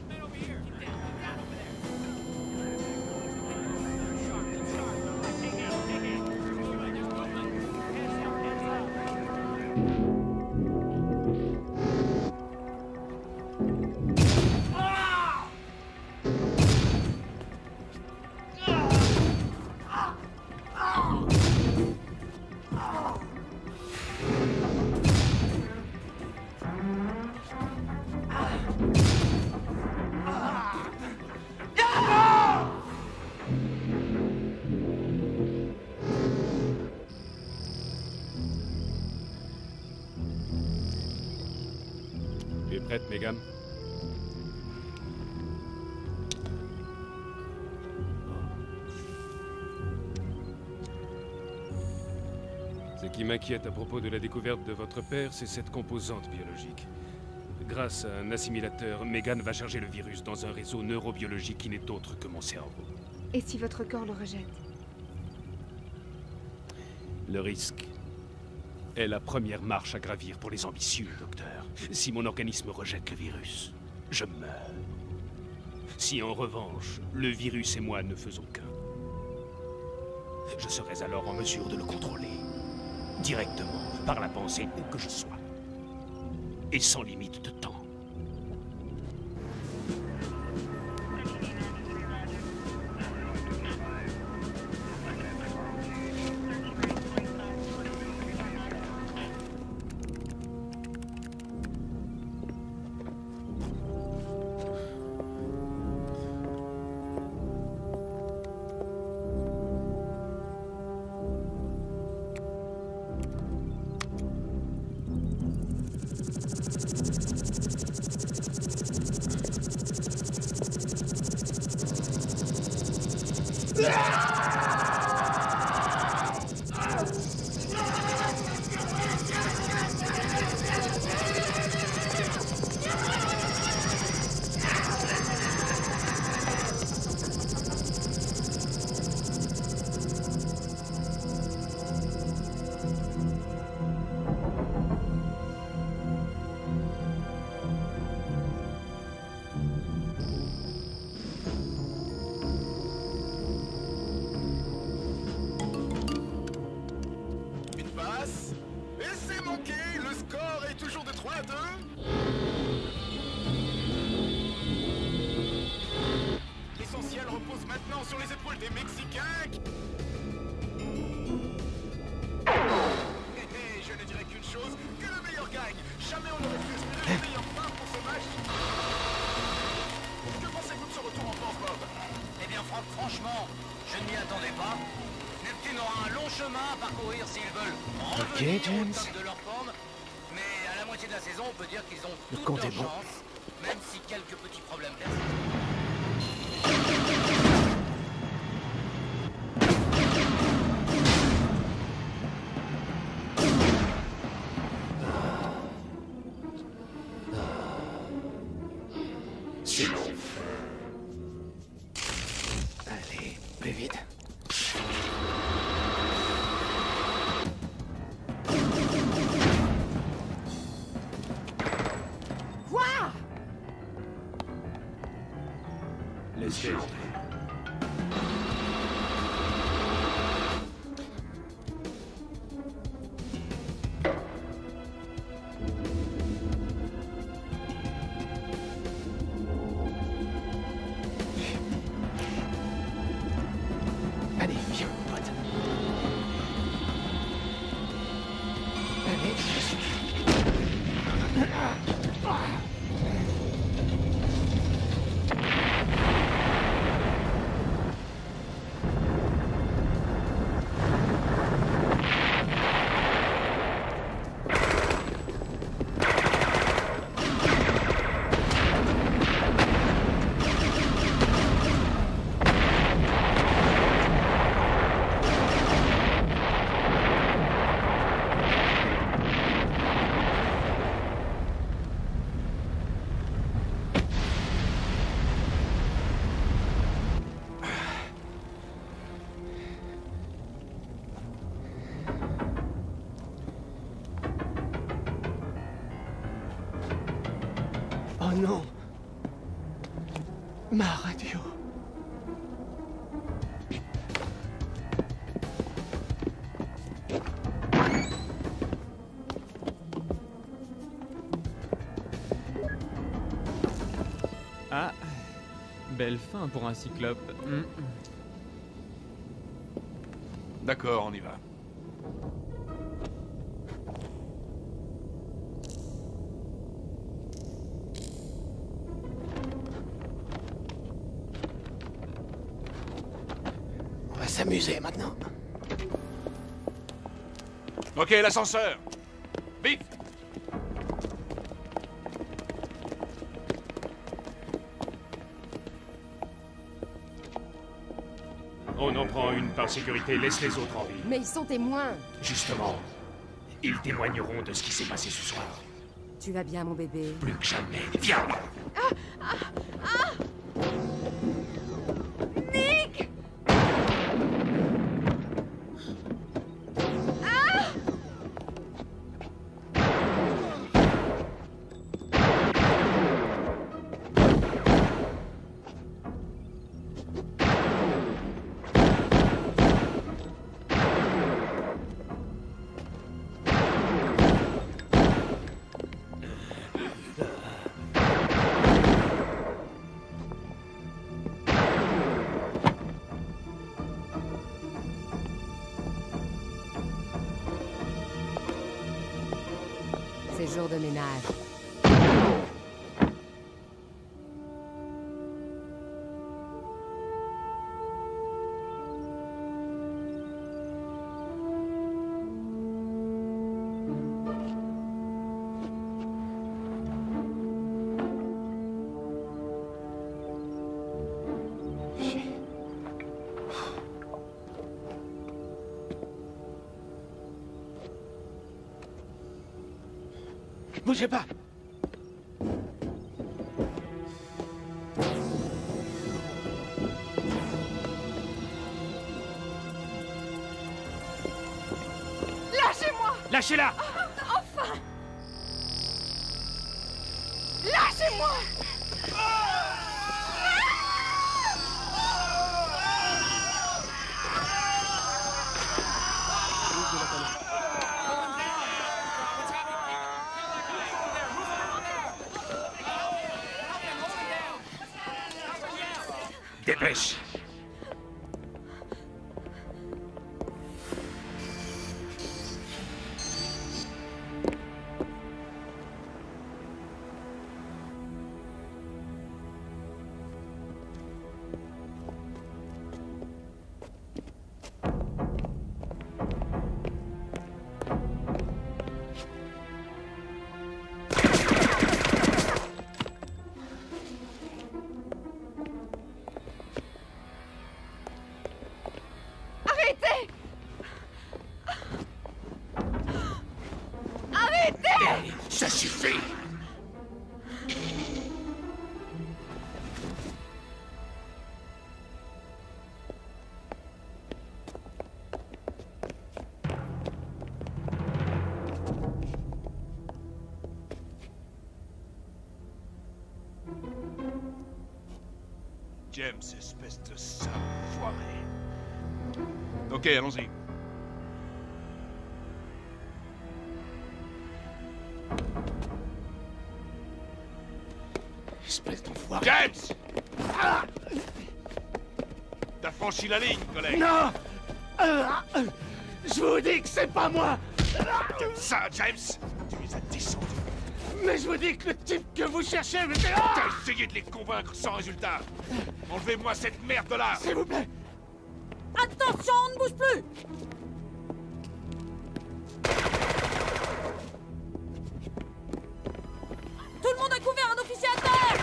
Tu es prête, Megan? Ce qui m'inquiète à propos de la découverte de votre père, c'est cette composante biologique. Grâce à un assimilateur, Megan va charger le virus dans un réseau neurobiologique qui n'est autre que mon cerveau. Et si votre corps le rejette? Le risque est la première marche à gravir pour les ambitieux, docteur. Si mon organisme rejette le virus, je meurs. Si en revanche, le virus et moi ne faisons qu'un, je serais alors en mesure de le contrôler. Directement, par la pensée, où que je sois. Et sans limite de temps. Franchement, je ne m'y attendais pas. Neptune aura un long chemin à parcourir s'ils veulent revenir au top de leur forme. Mais à la moitié de la saison, on peut dire qu'ils ont toutes leurs chances, même si quelques petits problèmes C'est bon. Allez, plus vite. Quoi? Laissez entrer. Allez, viens, pote. Allez. non. Ma radio. Ah, belle fin pour un cyclope. D'accord, on y va. On va s'amuser maintenant. Ok, l'ascenseur. Vite. On en prend une par sécurité, laisse les autres en vie. Mais ils sont témoins. Justement, ils témoigneront de ce qui s'est passé ce soir. Tu vas bien, mon bébé? Plus que jamais. Viens! Nick! C'est jour de ménage. Bougez pas. Lâchez-moi! Lâchez-la! Enfin! Lâchez-moi! Dépêche! Arrêtez! Arrêtez! Ça suffit! James, espèce de sale foiré. Ok, allons-y. Espèce d'enfoiré. James! T'as franchi la ligne, collègue. Non! Je vous dis que c'est pas moi! Comme ça, James! Tu les as descendus. Mais je vous dis que le type que vous cherchez... T'as essayé de les convaincre sans résultat. Enlevez-moi cette merde de là! S'il vous plaît! Attention, on ne bouge plus! Tout le monde à couvert, un officier à terre!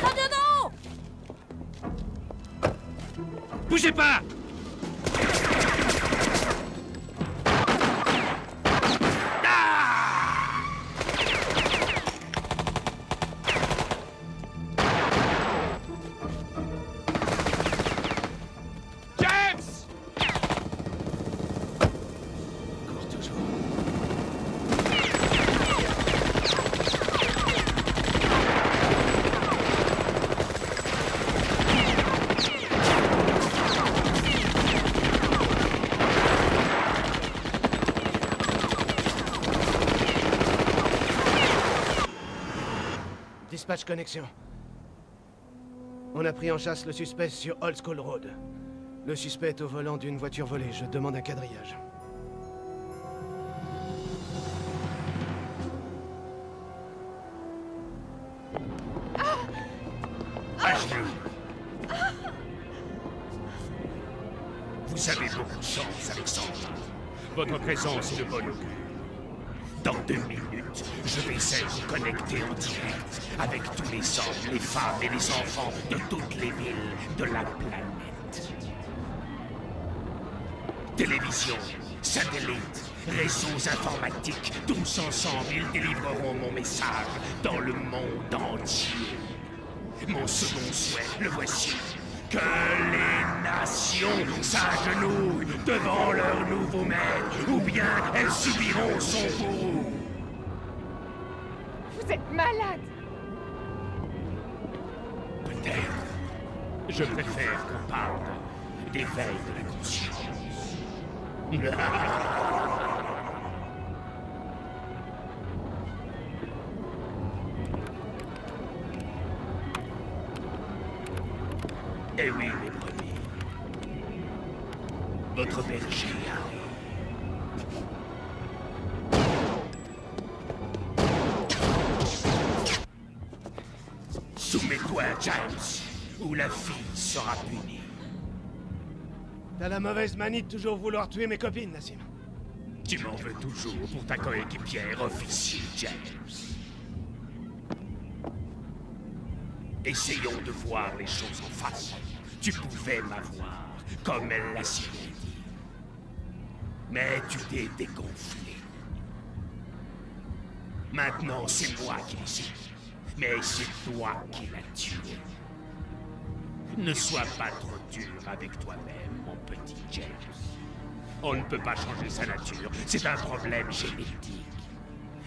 Adjudant! Bougez pas! Dispatch connexion. On a pris en chasse le suspect sur Old School Road. Le suspect est au volant d'une voiture volée. Je demande un quadrillage. À genoux. Vous avez beaucoup de chance, Alexandre. Votre présence est de bon augure. Dans 2 minutes, je vais être connecté en direct avec tous les hommes, les femmes et les enfants de toutes les villes de la planète. Télévision, satellite, réseaux informatiques, tous ensemble, ils délivreront mon message dans le monde entier. Mon second souhait, le voici. Que les nations s'agenouillent devant leur nouveau maître, ou bien elles subiront son bourreau. Vous êtes malade. Peut-être. Je préfère qu'on parle d'éveil de la conscience. Eh oui, mes premiers. Votre berger arrive. Soumets-toi, James, ou la fille sera punie. T'as la mauvaise manie de toujours vouloir tuer mes copines, Nassim. Tu m'en veux toujours pour ta coéquipière, officier James. Essayons de voir les choses en face. Tu pouvais m'avoir, comme elle l'a si bien dit. Mais tu t'es dégonflé. Maintenant, c'est moi qui décide. Mais c'est toi qui l'as tué. Ne sois pas trop dur avec toi-même, mon petit James. On ne peut pas changer sa nature. C'est un problème génétique.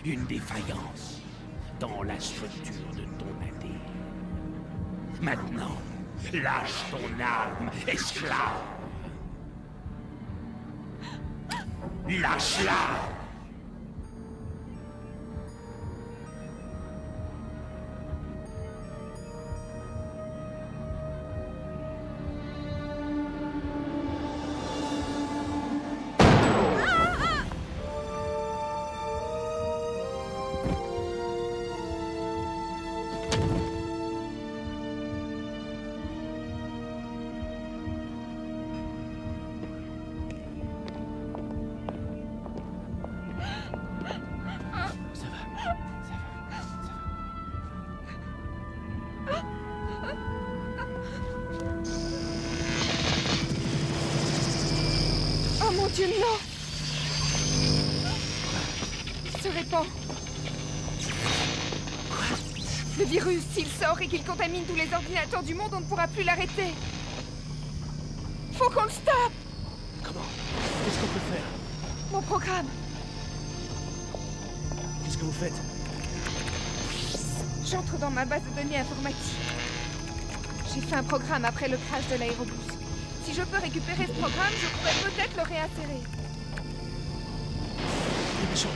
Une défaillance dans la structure de ton ADN. Maintenant, lâche ton arme, esclave. Lâche-la. Dieu, non! Il se répand. Le virus, s'il sort et qu'il contamine tous les ordinateurs du monde, on ne pourra plus l'arrêter. Faut qu'on le stoppe! Comment? Qu'est-ce qu'on peut faire? Mon programme. Qu'est-ce que vous faites? J'entre dans ma base de données informatique. J'ai fait un programme après le crash de l'aérobus. Si je peux récupérer ce programme, je pourrais peut-être le réinsérer. Dépêchons.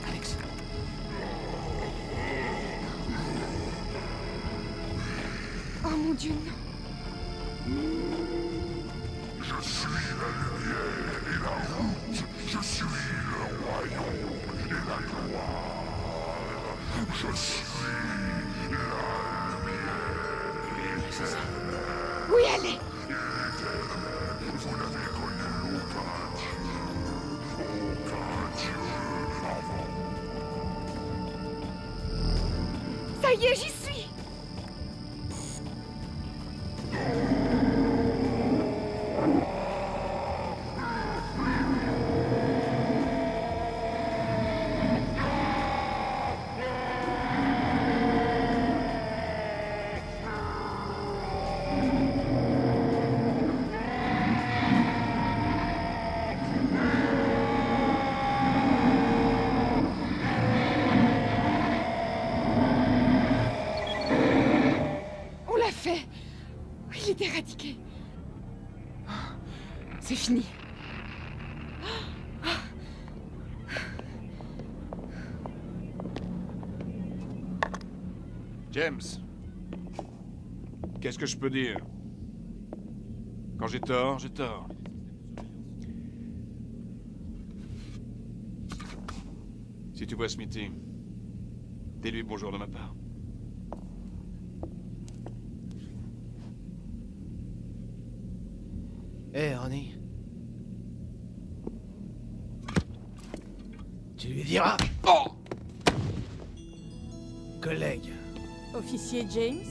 Alex. Oh mon Dieu, non. Je suis la lumière et la route. Je suis le royaume et la gloire. Je suis la lumière. C'est ça. Oui, allez. Vous n'avez connu aucun Dieu avant. Ça y est, j'y suis. éradiqué. C'est fini. James, qu'est-ce que je peux dire? Quand j'ai tort, j'ai tort. Si tu vois Smithy, dis-lui bonjour de ma part. Hé, Ronnie. Tu lui diras... Oh! Collègue. Officier James.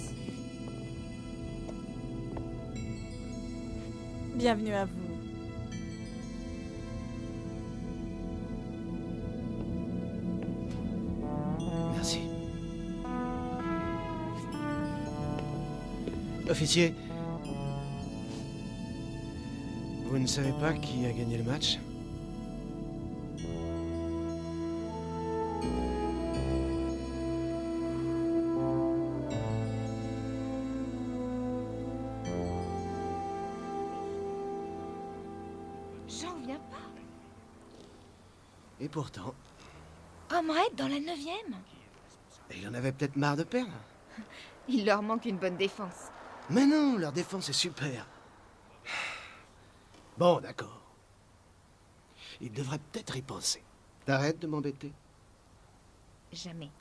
Bienvenue à vous. Merci. Officier, vous ne savez pas qui a gagné le match? J'en reviens pas. Et pourtant, Homrette dans la 9e. il en avait peut-être marre de perdre. Il leur manque une bonne défense. Mais non, leur défense est super. Bon, d'accord. Il devrait peut-être y penser. T'arrêtes de m'embêter? Jamais.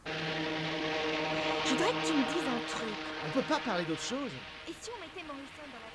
Je voudrais que tu me dises un truc. On peut pas parler d'autre chose. Et si on mettait Morrison dans la